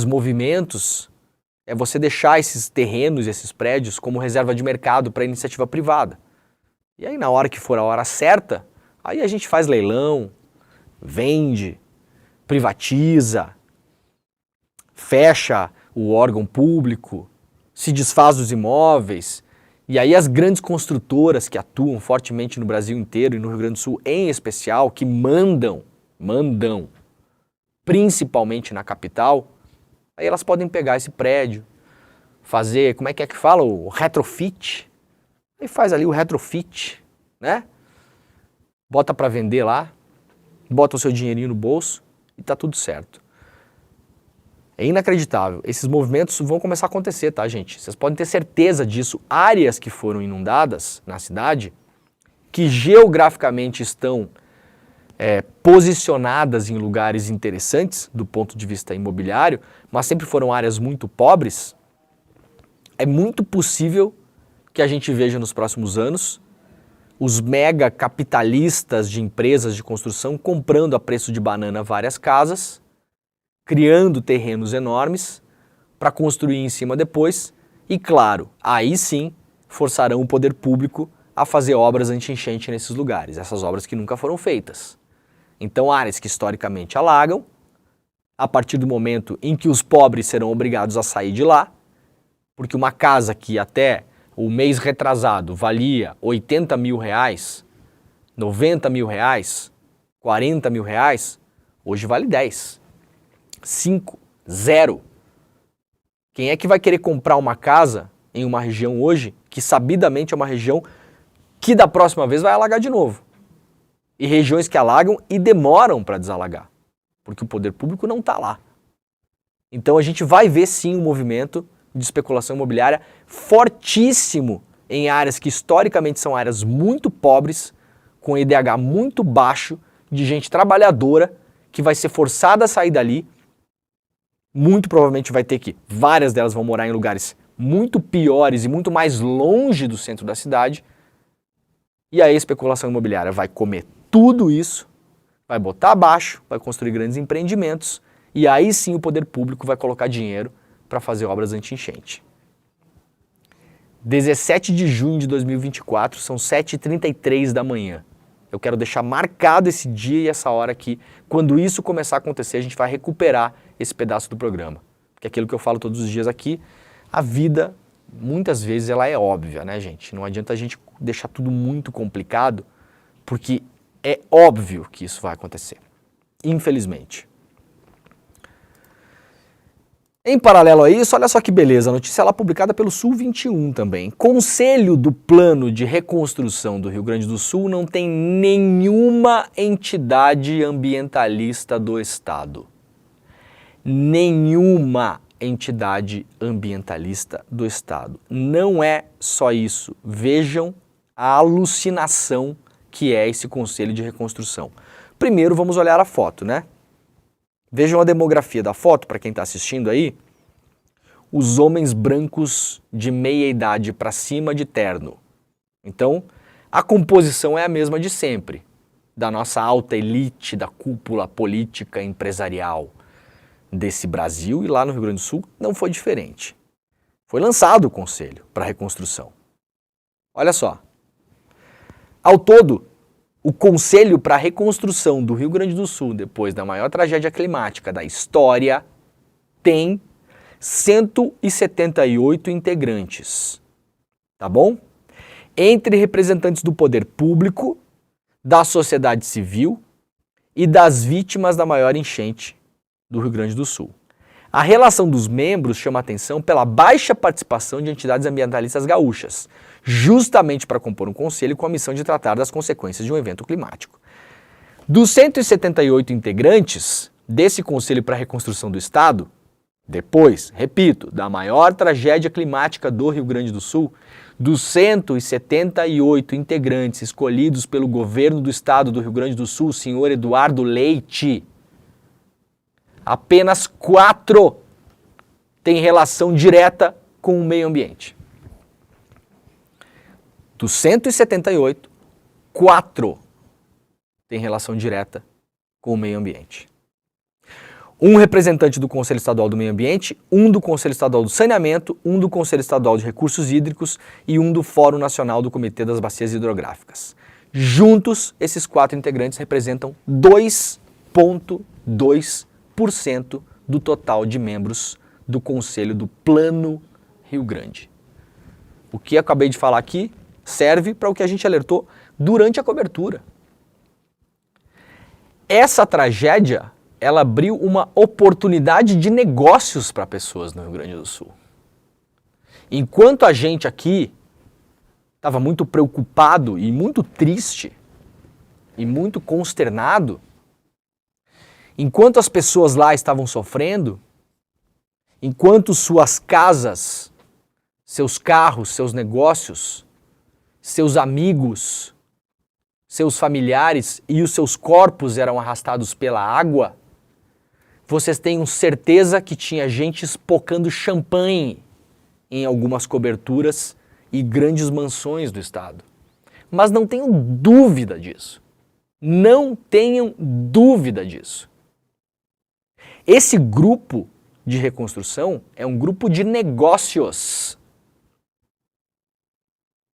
movimentos é você deixar esses terrenos, esses prédios como reserva de mercado para iniciativa privada. E aí na hora que for a hora certa, aí a gente faz leilão, vende, privatiza, fecha o órgão público, se desfaz dos imóveis, e aí as grandes construtoras que atuam fortemente no Brasil inteiro e no Rio Grande do Sul em especial, que mandam, principalmente na capital, aí elas podem pegar esse prédio, fazer, como é que fala, o retrofit, aí faz ali o retrofit, né? Bota para vender lá, bota o seu dinheirinho no bolso e tá tudo certo. É inacreditável. Esses movimentos vão começar a acontecer, tá, gente? Vocês podem ter certeza disso. Áreas que foram inundadas na cidade, que geograficamente estão posicionadas em lugares interessantes do ponto de vista imobiliário, mas sempre foram áreas muito pobres, é muito possível que a gente veja nos próximos anos os mega capitalistas de empresas de construção comprando a preço de banana várias casas, criando terrenos enormes para construir em cima depois e, claro, aí sim forçarão o poder público a fazer obras anti-enchente nesses lugares, essas obras que nunca foram feitas. Então, áreas que historicamente alagam, a partir do momento em que os pobres serão obrigados a sair de lá, porque uma casa que até o mês retrasado valia 80 mil reais, 90 mil reais, 40 mil reais, hoje vale 10. 5, 0. Quem é que vai querer comprar uma casa em uma região hoje que sabidamente é uma região que da próxima vez vai alagar de novo? E regiões que alagam e demoram para desalagar, porque o poder público não está lá. Então a gente vai ver sim um movimento de especulação imobiliária fortíssimo em áreas que historicamente são áreas muito pobres, com IDH muito baixo, de gente trabalhadora que vai ser forçada a sair dali. Muito provavelmente vai ter que, várias delas vão morar em lugares muito piores e muito mais longe do centro da cidade. E aí a especulação imobiliária vai comer tudo isso, vai botar abaixo, vai construir grandes empreendimentos e aí sim o poder público vai colocar dinheiro para fazer obras anti-enchente. 17 de junho de 2024, são 7h33 da manhã. Eu quero deixar marcado esse dia e essa hora aqui. Quando isso começar a acontecer, a gente vai recuperar esse pedaço do programa. Porque aquilo que eu falo todos os dias aqui, a vida, muitas vezes, ela é óbvia, né, gente? Não adianta a gente deixar tudo muito complicado, porque é óbvio que isso vai acontecer. Infelizmente. Em paralelo a isso, olha só que beleza, a notícia lá publicada pelo Sul 21 também. Conselho do Plano de Reconstrução do Rio Grande do Sul não tem nenhuma entidade ambientalista do Estado. Nenhuma entidade ambientalista do Estado. Não é só isso. Vejam a alucinação que é esse Conselho de Reconstrução. Primeiro vamos olhar a foto, né? Vejam a demografia da foto, para quem está assistindo aí. Os homens brancos de meia idade para cima de terno. Então, a composição é a mesma de sempre, da nossa alta elite, da cúpula política empresarial desse Brasil, e lá no Rio Grande do Sul não foi diferente. Foi lançado o Conselho para Reconstrução. Olha só. Ao todo, o Conselho para a Reconstrução do Rio Grande do Sul, depois da maior tragédia climática da história, tem 178 integrantes, tá bom? Entre representantes do poder público, da sociedade civil e das vítimas da maior enchente do Rio Grande do Sul. A relação dos membros chama atenção pela baixa participação de entidades ambientalistas gaúchas, justamente para compor um conselho com a missão de tratar das consequências de um evento climático. Dos 178 integrantes desse Conselho para a Reconstrução do Estado, depois, repito, da maior tragédia climática do Rio Grande do Sul, dos 178 integrantes escolhidos pelo governo do Estado do Rio Grande do Sul, o senhor Eduardo Leite, apenas 4 têm relação direta com o meio ambiente. Dos 178, 4 têm relação direta com o meio ambiente. Um representante do Conselho Estadual do Meio Ambiente, um do Conselho Estadual do Saneamento, um do Conselho Estadual de Recursos Hídricos e um do Fórum Nacional do Comitê das Bacias Hidrográficas. Juntos, esses 4 integrantes representam 2,2% do total de membros do Conselho do Plano Rio Grande. O que eu acabei de falar aqui serve para o que a gente alertou durante a cobertura. Essa tragédia, ela abriu uma oportunidade de negócios para pessoas no Rio Grande do Sul. Enquanto a gente aqui estava muito preocupado e muito triste e muito consternado, enquanto as pessoas lá estavam sofrendo, enquanto suas casas, seus carros, seus negócios, seus amigos, seus familiares e os seus corpos eram arrastados pela água, vocês tenham certeza que tinha gente espocando champanhe em algumas coberturas e grandes mansões do estado. Mas não tenham dúvida disso. Não tenham dúvida disso. Esse grupo de reconstrução é um grupo de negócios.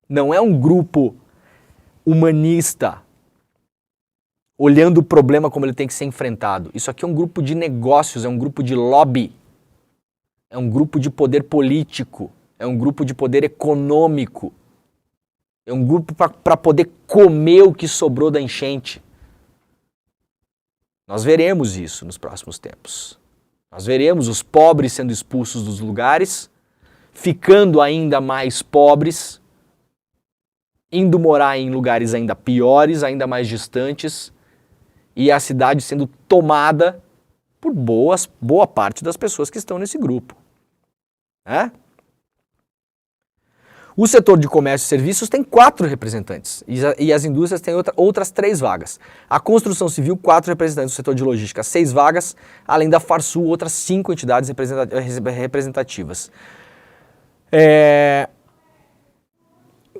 Não é um grupo humanista, olhando o problema como ele tem que ser enfrentado. Isso aqui é um grupo de negócios, é um grupo de lobby, é um grupo de poder político, é um grupo de poder econômico, é um grupo para poder comer o que sobrou da enchente. Nós veremos isso nos próximos tempos. Nós veremos os pobres sendo expulsos dos lugares, ficando ainda mais pobres, indo morar em lugares ainda piores, ainda mais distantes, e a cidade sendo tomada por boa parte das pessoas que estão nesse grupo. O setor de comércio e serviços tem 4 representantes e as indústrias têm outras 3 vagas. A construção civil, 4 representantes. O setor de logística, 6 vagas, além da Farsul, outras 5 entidades representativas.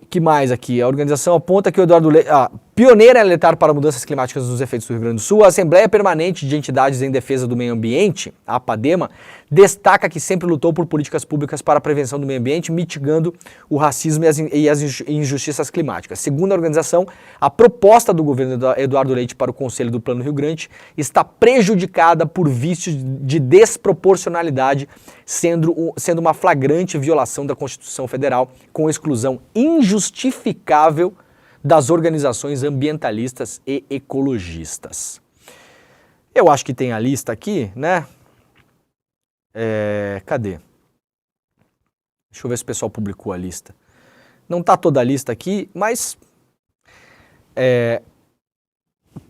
Que mais aqui? A organização aponta que o Eduardo Leite, pioneira em alertar para mudanças climáticas dos efeitos do Rio Grande do Sul, a Assembleia Permanente de Entidades em Defesa do Meio Ambiente, a APADEMA, destaca que sempre lutou por políticas públicas para a prevenção do meio ambiente, mitigando o racismo e as injustiças climáticas. Segundo a organização, a proposta do governo Eduardo Leite para o Conselho do Plano Rio Grande está prejudicada por vícios de desproporcionalidade, sendo uma flagrante violação da Constituição Federal, com exclusão injustificável das organizações ambientalistas e ecologistas. Eu acho que tem a lista aqui, né? Cadê? Deixa eu ver se o pessoal publicou a lista. Não está toda a lista aqui, mas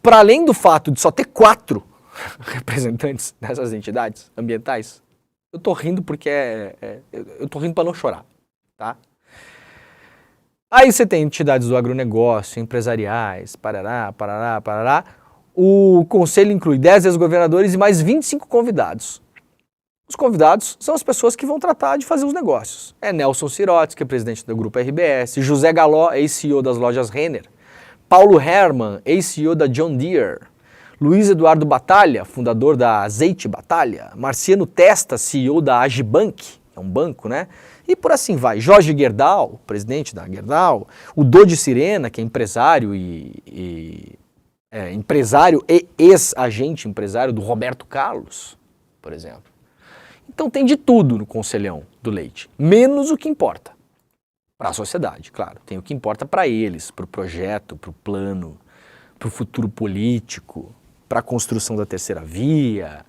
para além do fato de só ter 4 representantes dessas entidades ambientais, eu tô rindo porque eu tô rindo para não chorar, tá? Aí você tem entidades do agronegócio, empresariais, parará. O conselho inclui 10 ex-governadores e mais 25 convidados. Os convidados são as pessoas que vão tratar de fazer os negócios. Nelson Sirotsky, que é presidente do grupo RBS, José Galó, ex-CEO das lojas Renner, Paulo Hermann, ex-CEO da John Deere, Luiz Eduardo Batalha, fundador da Azeite Batalha, Marciano Testa, CEO da Agibank, é um banco, né? E por assim vai. Jorge Gerdau, presidente da Gerdau, o Dodi Sirena, que é empresário e ex-agente empresário do Roberto Carlos, por exemplo. Então tem de tudo no Conselhão do Leite, menos o que importa para a sociedade, claro. Tem o que importa para eles, para o projeto, para o plano, para o futuro político, para a construção da terceira via.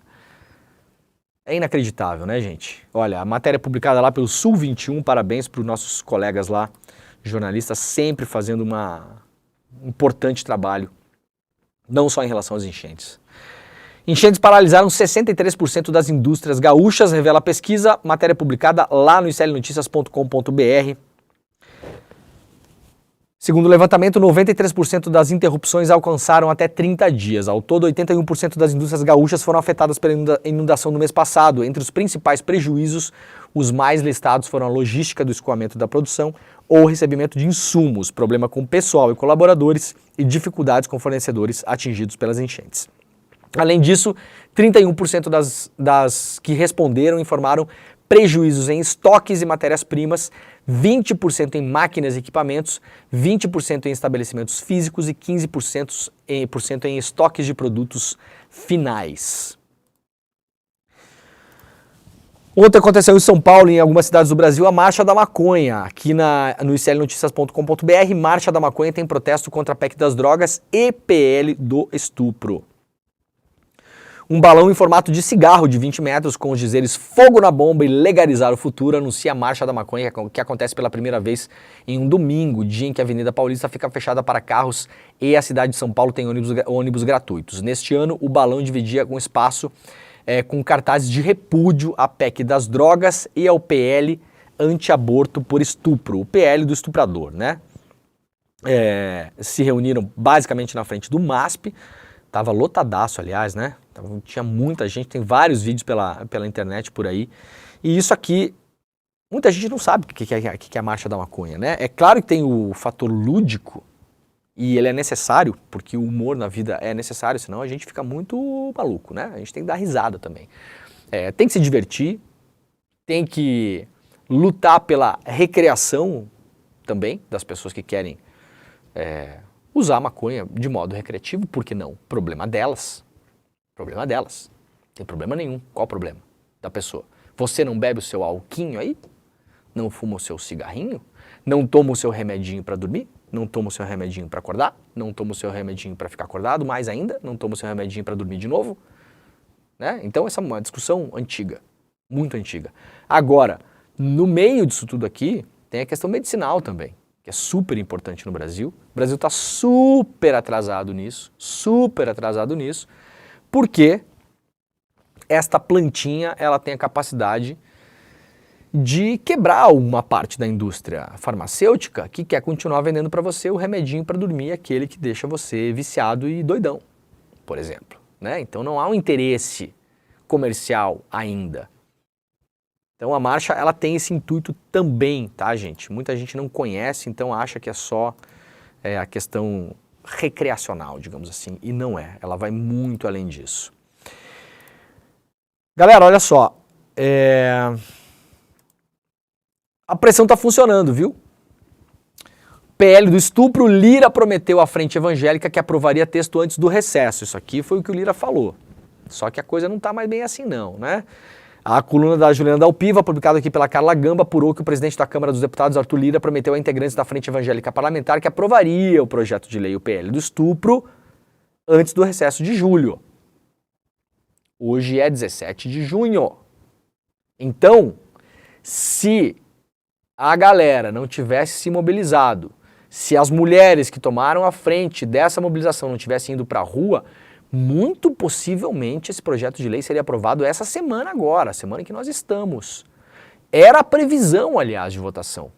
É inacreditável, né, gente? Olha, a matéria publicada lá pelo Sul 21, parabéns para os nossos colegas lá, jornalistas, sempre fazendo um importante trabalho, não só em relação às enchentes. Enchentes paralisaram 63% das indústrias gaúchas, revela a pesquisa, matéria publicada lá no iclnoticias.com.br. Segundo o levantamento, 93% das interrupções alcançaram até 30 dias. Ao todo, 81% das indústrias gaúchas foram afetadas pela inundação no mês passado. Entre os principais prejuízos, os mais listados foram a logística do escoamento da produção ou o recebimento de insumos, problema com pessoal e colaboradores e dificuldades com fornecedores atingidos pelas enchentes. Além disso, 31% das que responderam informaram prejuízos em estoques e matérias-primas, 20% em máquinas e equipamentos, 20% em estabelecimentos físicos e 15% em estoques de produtos finais. Ontem aconteceu em São Paulo e em algumas cidades do Brasil a Marcha da Maconha. Aqui no iclnoticias.com.br, Marcha da Maconha tem protesto contra a PEC das drogas e PL do estupro. Um balão em formato de cigarro de 20 metros com os dizeres "Fogo na bomba" e "Legalizar o futuro" anuncia a Marcha da Maconha, que acontece pela primeira vez em um domingo, dia em que a Avenida Paulista fica fechada para carros e a cidade de São Paulo tem ônibus gratuitos. Neste ano, o balão dividia um espaço com cartazes de repúdio à PEC das drogas e ao PL anti-aborto por estupro, o PL do estuprador, né? Se reuniram basicamente na frente do MASP, tava lotadaço, aliás, né? Tinha muita gente, tem vários vídeos pela internet por aí. E isso aqui, muita gente não sabe o que é a Marcha da Maconha, né? É claro que tem o fator lúdico, e ele é necessário, porque o humor na vida é necessário, senão a gente fica muito maluco, né? A gente tem que dar risada também. Tem que se divertir, tem que lutar pela recreação também das pessoas que querem usar a maconha de modo recreativo, por que não? Problema delas. Problema delas. Não tem problema nenhum. Qual o problema da pessoa? Você não bebe o seu alquinho aí? Não fuma o seu cigarrinho? Não toma o seu remedinho para dormir? Não toma o seu remedinho para acordar? Não toma o seu remedinho para ficar acordado? Mais ainda, não toma o seu remedinho para dormir de novo? Né? Então essa é uma discussão antiga, muito antiga. Agora, no meio disso tudo aqui, tem a questão medicinal também, que é super importante no Brasil. O Brasil está super atrasado nisso, porque esta plantinha ela tem a capacidade de quebrar uma parte da indústria farmacêutica que quer continuar vendendo para você o remedinho para dormir, aquele que deixa você viciado e doidão, por exemplo, né? Então não há um interesse comercial ainda. Então a marcha ela tem esse intuito também, tá, gente? Muita gente não conhece, então acha que é só a questão recreacional, digamos assim, e não é. Ela vai muito além disso. Galera, olha só, a pressão está funcionando, viu? PL do estupro, Lira prometeu à frente evangélica que aprovaria texto antes do recesso. Isso aqui foi o que o Lira falou. Só que a coisa não está mais bem assim não, né? A coluna da Juliana Dalpiva, publicada aqui pela Carla Gamba, apurou que o presidente da Câmara dos Deputados, Arthur Lira, prometeu a integrantes da Frente Evangélica Parlamentar que aprovaria o projeto de lei, o PL do estupro, antes do recesso de julho. Hoje é 17 de junho. Então, se a galera não tivesse se mobilizado, se as mulheres que tomaram a frente dessa mobilização não tivessem ido para a rua, muito possivelmente esse projeto de lei seria aprovado essa semana agora, a semana em que nós estamos. Era a previsão, aliás, de votação.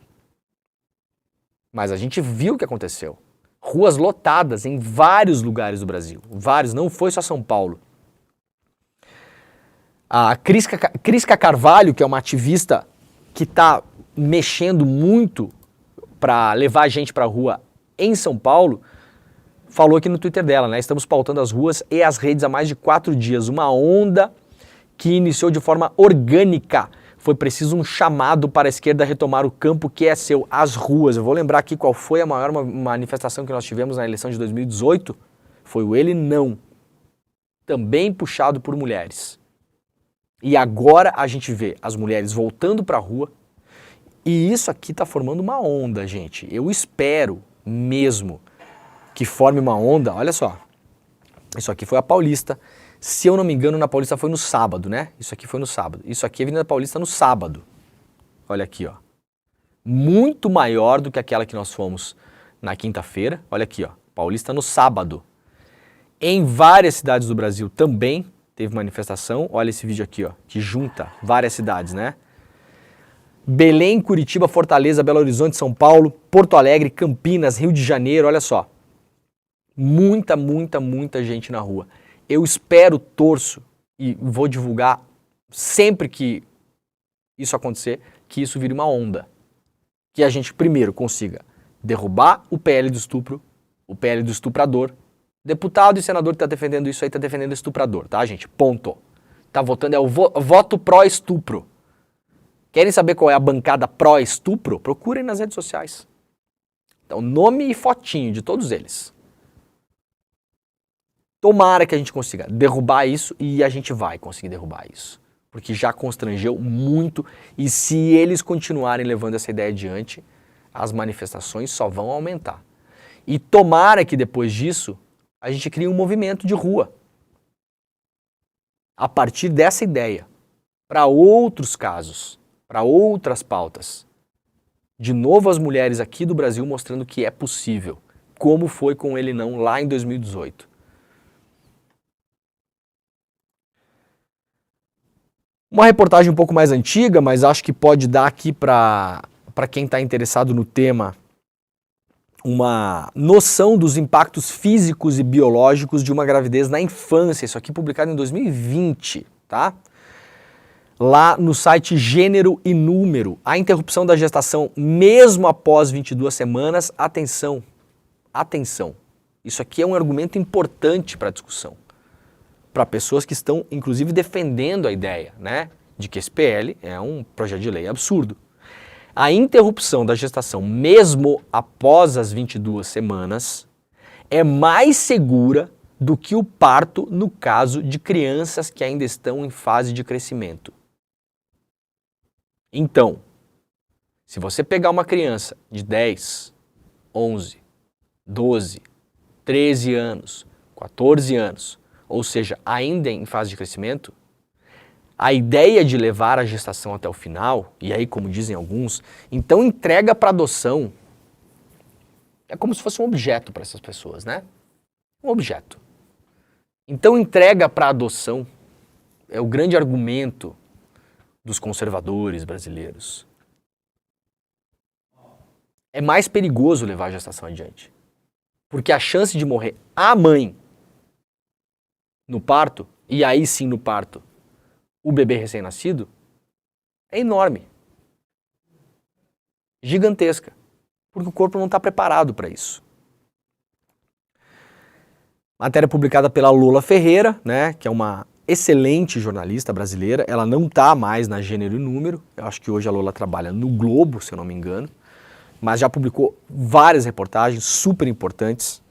Mas a gente viu o que aconteceu. Ruas lotadas em vários lugares do Brasil. Vários, não foi só São Paulo. A Crisca Carvalho, que é uma ativista que está mexendo muito para levar a gente para a rua em São Paulo, falou aqui no Twitter dela, né? Estamos pautando as ruas e as redes há mais de 4 dias. Uma onda que iniciou de forma orgânica. Foi preciso um chamado para a esquerda retomar o campo que é seu, as ruas. Eu vou lembrar aqui qual foi a maior manifestação que nós tivemos na eleição de 2018. Foi o Ele Não. Também puxado por mulheres. E agora a gente vê as mulheres voltando para a rua. E isso aqui está formando uma onda, gente. Eu espero mesmo que forme uma onda, olha só, Isso aqui foi a Paulista. Se eu não me engano, na Paulista foi no sábado, né? Isso aqui foi no sábado. Isso aqui é a Avenida Paulista no sábado. Olha aqui, ó. Muito maior do que aquela que nós fomos na quinta-feira. Olha aqui, ó. Paulista no sábado. Em várias cidades do Brasil também teve manifestação. Olha esse vídeo aqui, ó, que junta várias cidades, né? Belém, Curitiba, Fortaleza, Belo Horizonte, São Paulo, Porto Alegre, Campinas, Rio de Janeiro, olha só. Muita, muita, muita gente na rua. Eu espero, torço e vou divulgar sempre que isso acontecer, que isso vire uma onda. Que a gente primeiro consiga derrubar o PL do estupro, o PL do estuprador. Deputado e senador que está defendendo isso aí está defendendo estuprador, tá, gente? Ponto. Tá votando, é o voto pró-estupro. Querem saber qual é a bancada pró-estupro? Procurem nas redes sociais. Então, nome e fotinho de todos eles. Tomara que a gente consiga derrubar isso e a gente vai conseguir derrubar isso. Porque já constrangeu muito e se eles continuarem levando essa ideia adiante, as manifestações só vão aumentar. E tomara que depois disso a gente crie um movimento de rua. A partir dessa ideia, para outros casos, para outras pautas. De novo as mulheres aqui do Brasil mostrando que é possível, como foi com ele não lá em 2018. Uma reportagem um pouco mais antiga, mas acho que pode dar aqui para quem está interessado no tema uma noção dos impactos físicos e biológicos de uma gravidez na infância. Isso aqui publicado em 2020, tá? Lá no site Gênero e Número. A interrupção da gestação mesmo após 22 semanas, atenção, atenção. Isso aqui é um argumento importante para a discussão. Para pessoas que estão, inclusive, defendendo a ideia, né, de que esse PL é um projeto de lei absurdo. A interrupção da gestação, mesmo após as 22 semanas, é mais segura do que o parto no caso de crianças que ainda estão em fase de crescimento. Então, se você pegar uma criança de 10, 11, 12, 13 anos, 14 anos, ou seja, ainda em fase de crescimento, a ideia de levar a gestação até o final, e aí, como dizem alguns, então entrega para adoção, é como se fosse um objeto para essas pessoas, né? Um objeto. Então entrega para adoção é o grande argumento dos conservadores brasileiros. É mais perigoso levar a gestação adiante, porque a chance de morrer a mãe no parto, e aí sim no parto, o bebê recém-nascido, é enorme. Gigantesca. Porque o corpo não está preparado para isso. Matéria publicada pela Lola Ferreira, né, que é uma excelente jornalista brasileira. Ela não está mais na Gênero e Número. Eu acho que hoje a Lola trabalha no Globo, se eu não me engano. Mas já publicou várias reportagens super importantes.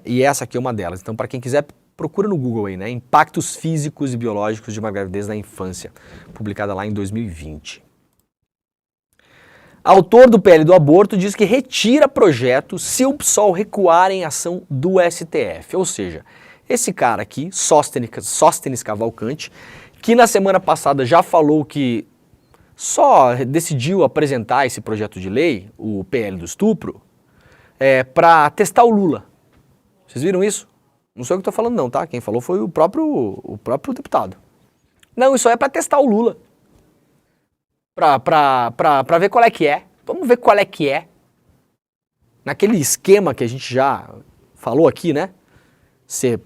E essa aqui é uma delas. Então, para quem quiser, procura no Google aí, né? Impactos físicos e biológicos de uma gravidez na infância, publicada lá em 2020. Autor do PL do aborto diz que retira projeto se o PSOL recuar em ação do STF. Ou seja, esse cara aqui, Sóstenes Cavalcante, que na semana passada já falou que só decidiu apresentar esse projeto de lei, o PL do estupro, para testar o Lula. Vocês viram isso? Não sou eu que estou falando não, tá? Quem falou foi o próprio deputado. Não, isso aí é para testar o Lula. Para ver qual é que é. Vamos ver qual é que é. Naquele esquema que a gente já falou aqui, né? Você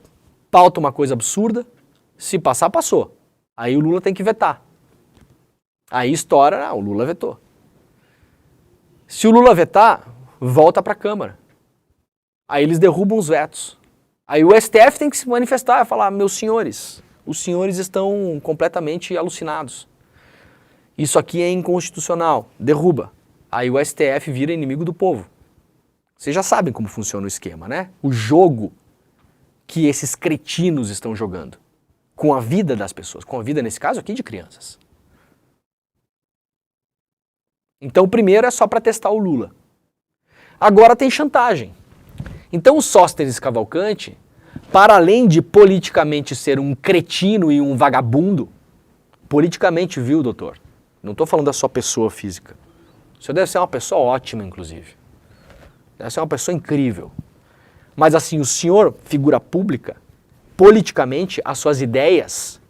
pauta uma coisa absurda, se passar, passou. Aí o Lula tem que vetar. Aí estoura, o Lula vetou. Se o Lula vetar, volta para a Câmara. Aí eles derrubam os vetos. Aí o STF tem que se manifestar e falar, meus senhores, os senhores estão completamente alucinados. Isso aqui é inconstitucional, derruba. Aí o STF vira inimigo do povo. Vocês já sabem como funciona o esquema, né? O jogo que esses cretinos estão jogando com a vida das pessoas, com a vida, nesse caso aqui, de crianças. Então o primeiro é só para testar o Lula. Agora tem chantagem. Então o Sóstenes Cavalcante para além de politicamente ser um cretino e um vagabundo, politicamente, viu, doutor? Não estou falando da sua pessoa física. O senhor deve ser uma pessoa ótima, inclusive. Deve ser uma pessoa incrível. Mas assim, o senhor, figura pública, politicamente, as suas ideias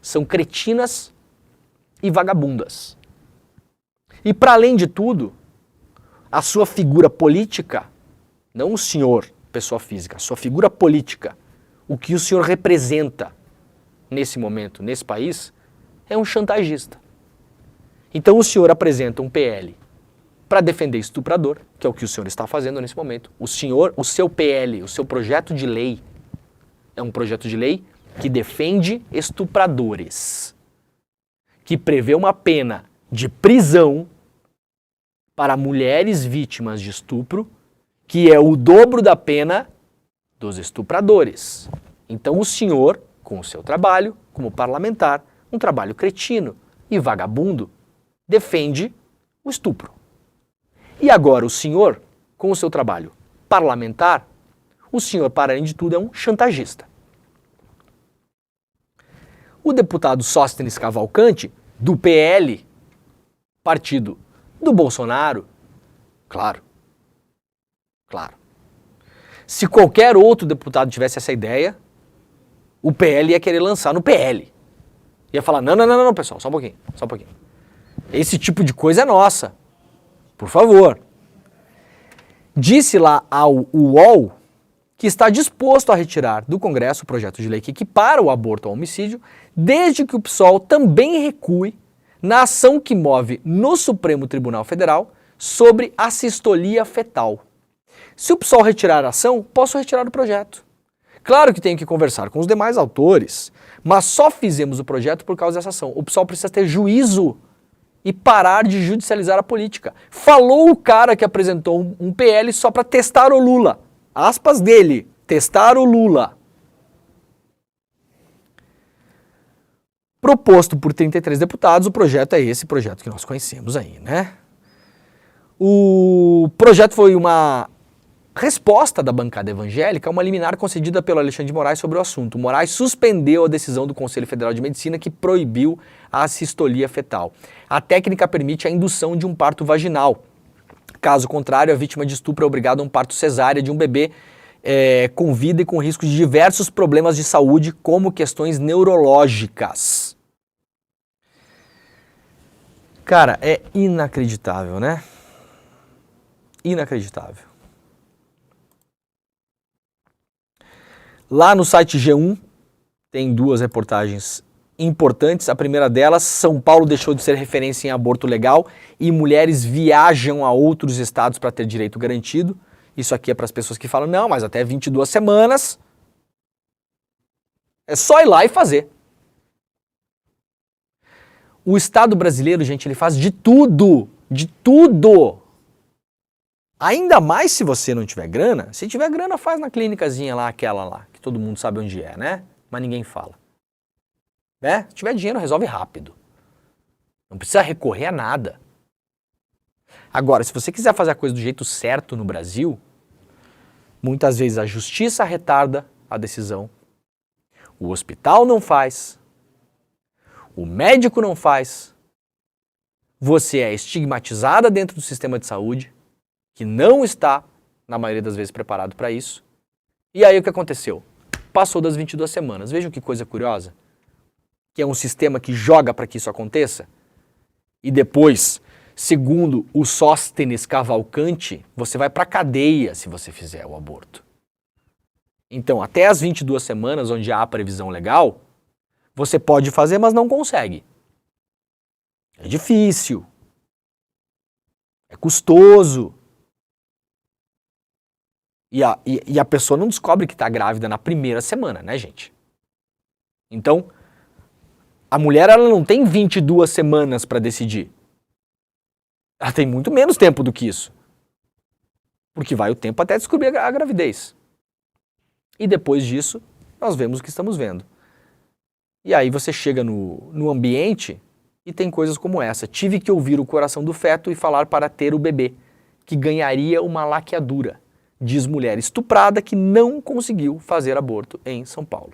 são cretinas e vagabundas. E para além de tudo, a sua figura política, não o senhor, pessoa física, a sua figura política, o que o senhor representa nesse momento, nesse país, é um chantagista. Então o senhor apresenta um PL para defender estuprador, que é o que o senhor está fazendo nesse momento. O seu PL, o seu projeto de lei, é um projeto de lei que defende estupradores, que prevê uma pena de prisão para mulheres vítimas de estupro, que é o dobro da pena dos estupradores. Então o senhor, com o seu trabalho, como parlamentar, um trabalho cretino e vagabundo, defende o estupro. E agora o senhor, com o seu trabalho parlamentar, o senhor, para além de tudo, é um chantagista. O deputado Sóstenes Cavalcante, do PL, partido do Bolsonaro, claro. Se qualquer outro deputado tivesse essa ideia, o PL ia querer lançar no PL. Ia falar, não, pessoal, só um pouquinho. Esse tipo de coisa é nossa. Por favor. Disse lá ao UOL que está disposto a retirar do Congresso o projeto de lei que equipara o aborto ao homicídio, desde que o PSOL também recue na ação que move no Supremo Tribunal Federal sobre a sistolia fetal. Se o PSOL retirar a ação, posso retirar o projeto. Claro que tenho que conversar com os demais autores, mas só fizemos o projeto por causa dessa ação. O PSOL precisa ter juízo e parar de judicializar a política. Falou o cara que apresentou um PL só para testar o Lula. Aspas dele, testar o Lula. Proposto por 33 deputados, o projeto é esse projeto que nós conhecemos aí, né? O projeto foi uma resposta da bancada evangélica a uma liminar concedida pelo Alexandre de Moraes sobre o assunto. Moraes suspendeu a decisão do Conselho Federal de Medicina que proibiu a sistolia fetal. A técnica permite a indução de um parto vaginal. Caso contrário, a vítima de estupro é obrigada a um parto cesárea de um bebê com vida e com risco de diversos problemas de saúde, como questões neurológicas. Cara, é inacreditável, né? Inacreditável. Lá no site G1 tem duas reportagens importantes. A primeira delas, São Paulo deixou de ser referência em aborto legal e mulheres viajam a outros estados para ter direito garantido. Isso aqui é para as pessoas que falam, não, mas até 22 semanas é só ir lá e fazer. O Estado brasileiro, gente, ele faz de tudo, de tudo. Ainda mais se você não tiver grana. Se tiver grana, faz na clínicazinha lá, aquela lá, que todo mundo sabe onde é, né? Mas ninguém fala. Né? Se tiver dinheiro, resolve rápido. Não precisa recorrer a nada. Agora, se você quiser fazer a coisa do jeito certo no Brasil, muitas vezes a justiça retarda a decisão, o hospital não faz, o médico não faz, você é estigmatizada dentro do sistema de saúde, que não está, na maioria das vezes, preparado para isso. E aí o que aconteceu? Passou das 22 semanas. Vejam que coisa curiosa. Que é um sistema que joga para que isso aconteça. E depois, segundo o Sóstenes Cavalcante, você vai para a cadeia se você fizer o aborto. Então, até as 22 semanas, onde há a previsão legal, você pode fazer, mas não consegue. É difícil. É custoso. E a pessoa não descobre que está grávida na primeira semana, né, gente? Então, a mulher ela não tem 22 semanas para decidir. Ela tem muito menos tempo do que isso. Porque vai o tempo até descobrir a gravidez. E depois disso, nós vemos o que estamos vendo. E aí você chega no ambiente e tem coisas como essa. Tive que ouvir o coração do feto e falar para ter o bebê, que ganharia uma laqueadura. diz mulher estuprada que não conseguiu fazer aborto em São Paulo.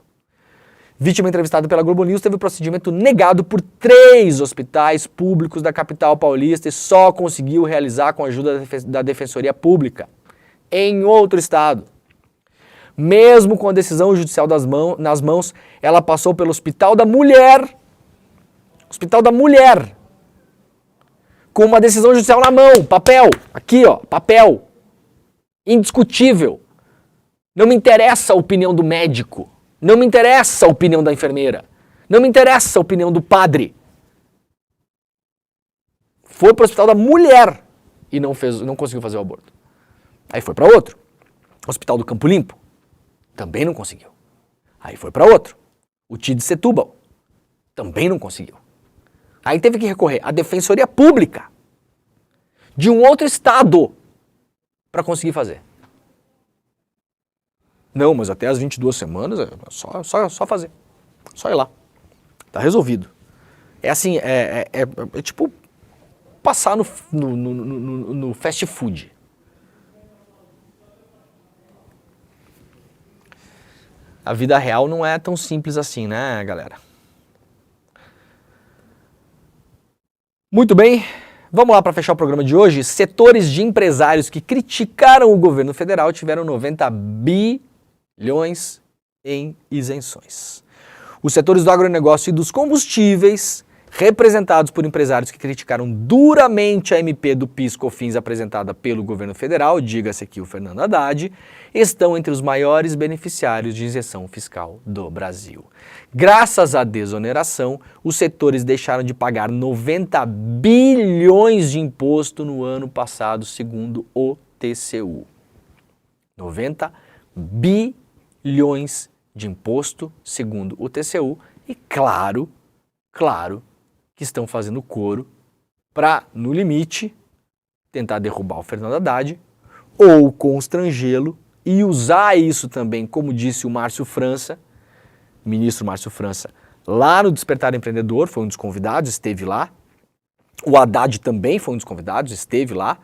Vítima entrevistada pela Globo News teve o procedimento negado por 3 hospitais públicos da capital paulista e só conseguiu realizar com a ajuda da Defensoria Pública em outro estado. Mesmo com a decisão judicial nas mãos, ela passou pelo Hospital da Mulher, com uma decisão judicial na mão, papel, aqui ó, papel, indiscutível. Não me interessa a opinião do médico, não me interessa a opinião da enfermeira, não me interessa a opinião do padre. Foi para o Hospital da Mulher e não conseguiu fazer o aborto. Aí foi para outro, Hospital do Campo Limpo, também não conseguiu. Aí foi para outro, o TID Setúbal, também não conseguiu. Aí teve que recorrer à Defensoria Pública de um outro estado para conseguir fazer. Não, mas até as 22 semanas é só fazer. Só ir lá. Tá resolvido. É assim, é tipo passar no fast food. A vida real não é tão simples assim, né, galera? Muito bem, vamos lá para fechar o programa de hoje. Setores de empresários que criticaram o governo federal tiveram 90 bilhões em isenções. Os setores do agronegócio e dos combustíveis, representados por empresários que criticaram duramente a MP do PIS/COFINS apresentada pelo governo federal, diga-se aqui o Fernando Haddad, estão entre os maiores beneficiários de isenção fiscal do Brasil. Graças à desoneração, os setores deixaram de pagar 90 bilhões de imposto no ano passado, segundo o TCU. 90 bilhões de imposto, segundo o TCU, e claro que estão fazendo coro para, no limite, tentar derrubar o Fernando Haddad ou constrangê-lo e usar isso também, como disse o Márcio França, o ministro Márcio França, lá no Despertar Empreendedor, foi um dos convidados, esteve lá. O Haddad também foi um dos convidados, esteve lá.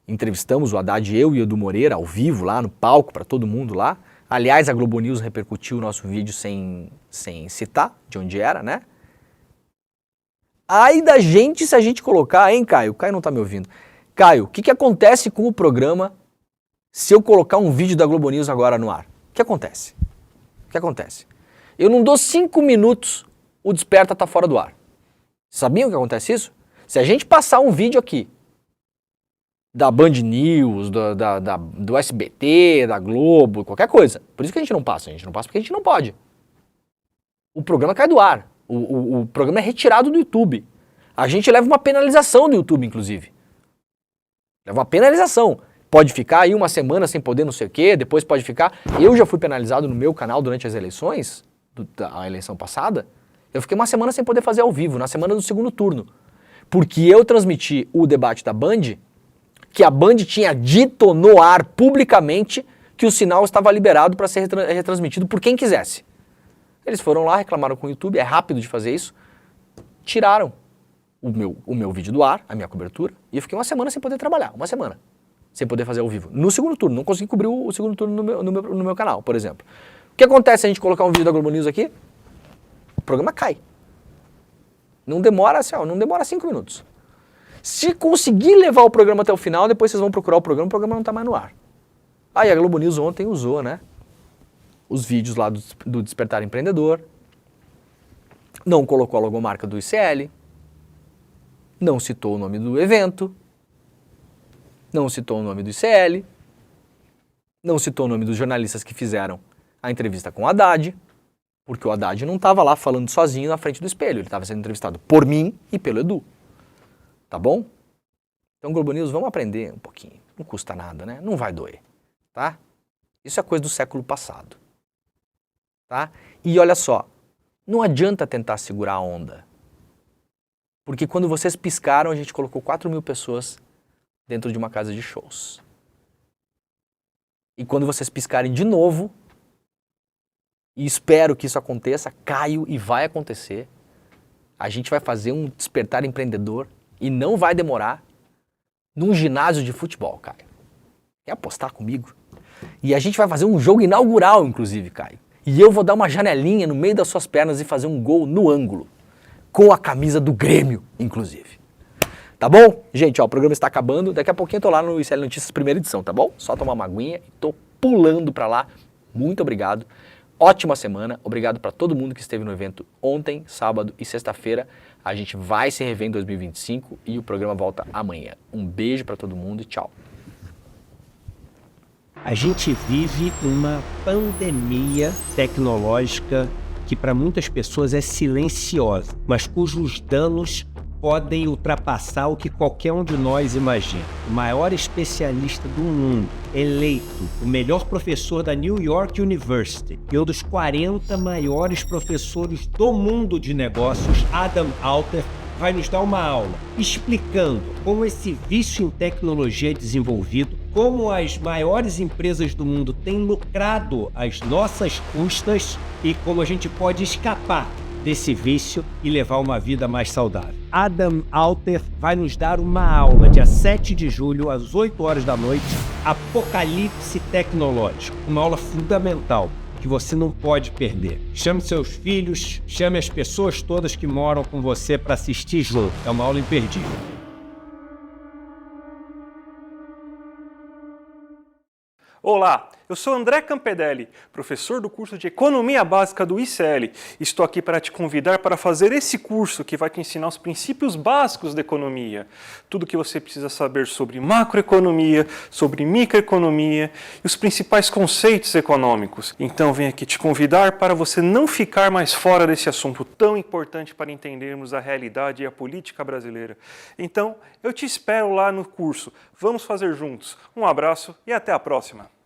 Entrevistamos o Haddad, eu e o Edu Moreira, ao vivo, lá no palco, para todo mundo lá. Aliás, a Globo News repercutiu o nosso vídeo sem citar de onde era, né? Aí da gente, se a gente colocar, hein, Caio? O Caio não tá me ouvindo. Caio, o que acontece com o programa se eu colocar um vídeo da Globo News agora no ar? O que acontece? Eu não dou 5 minutos, o Desperta tá fora do ar. Sabiam que acontece isso? Se a gente passar um vídeo aqui, da Band News, do SBT, da Globo, qualquer coisa, por isso que a gente não passa porque a gente não pode. O programa cai do ar. O programa é retirado do YouTube. A gente leva uma penalização do YouTube, inclusive. Leva uma penalização. Pode ficar aí uma semana sem poder não sei o quê, depois pode ficar... Eu já fui penalizado no meu canal durante as eleições, a eleição passada. Eu fiquei uma semana sem poder fazer ao vivo, na semana do segundo turno. Porque eu transmiti o debate da Band, que a Band tinha dito no ar publicamente que o sinal estava liberado para ser retransmitido por quem quisesse. Eles foram lá, reclamaram com o YouTube, é rápido de fazer isso, tiraram o meu vídeo do ar, a minha cobertura, e eu fiquei uma semana sem poder trabalhar, uma semana, sem poder fazer ao vivo. No segundo turno, não consegui cobrir o segundo turno no meu canal, por exemplo. O que acontece se a gente colocar um vídeo da Globo News aqui? O programa cai. Não demora, assim, não demora 5 minutos. Se conseguir levar o programa até o final, depois vocês vão procurar o programa não está mais no ar. Aí a Globo News ontem usou, né? Os vídeos lá do Despertar Empreendedor, não colocou a logomarca do ICL, não citou o nome do evento, não citou o nome do ICL, não citou o nome dos jornalistas que fizeram a entrevista com o Haddad, porque o Haddad não estava lá falando sozinho na frente do espelho, ele estava sendo entrevistado por mim e pelo Edu. Tá bom? Então, Globo News, vamos aprender um pouquinho. Não custa nada, né? Não vai doer, tá? Isso é coisa do século passado. Tá? E olha só, não adianta tentar segurar a onda. Porque quando vocês piscaram, a gente colocou 4.000 pessoas dentro de uma casa de shows. E quando vocês piscarem de novo, e espero que isso aconteça, Caio, e vai acontecer, a gente vai fazer um Despertar Empreendedor e não vai demorar num ginásio de futebol, Caio. Quer apostar comigo? E a gente vai fazer um jogo inaugural, inclusive, Caio. E eu vou dar uma janelinha no meio das suas pernas e fazer um gol no ângulo. Com a camisa do Grêmio, inclusive. Tá bom? Gente, ó, o programa está acabando. Daqui a pouquinho eu tô lá no ICL Notícias, primeira edição, tá bom? Só tomar uma aguinha e tô pulando pra lá. Muito obrigado. Ótima semana. Obrigado pra todo mundo que esteve no evento ontem, sábado e sexta-feira. A gente vai se rever em 2025 e o programa volta amanhã. Um beijo pra todo mundo e tchau. A gente vive uma pandemia tecnológica que para muitas pessoas é silenciosa, mas cujos danos podem ultrapassar o que qualquer um de nós imagina. O maior especialista do mundo, eleito o melhor professor da New York University e um dos 40 maiores professores do mundo de negócios, Adam Alter, vai nos dar uma aula explicando como esse vício em tecnologia é desenvolvido, como as maiores empresas do mundo têm lucrado às nossas custas e como a gente pode escapar desse vício e levar uma vida mais saudável. Adam Alter vai nos dar uma aula dia 7 de julho, às 8 horas da noite, Apocalipse Tecnológico, uma aula fundamental que você não pode perder. Chame seus filhos, chame as pessoas todas que moram com você para assistir junto. É uma aula imperdível. Olá, eu sou André Campedelli, professor do curso de Economia Básica do ICL. Estou aqui para te convidar para fazer esse curso que vai te ensinar os princípios básicos da economia. Tudo o que você precisa saber sobre macroeconomia, sobre microeconomia e os principais conceitos econômicos. Então venho aqui te convidar para você não ficar mais fora desse assunto tão importante para entendermos a realidade e a política brasileira. Então, eu te espero lá no curso. Vamos fazer juntos. Um abraço e até a próxima.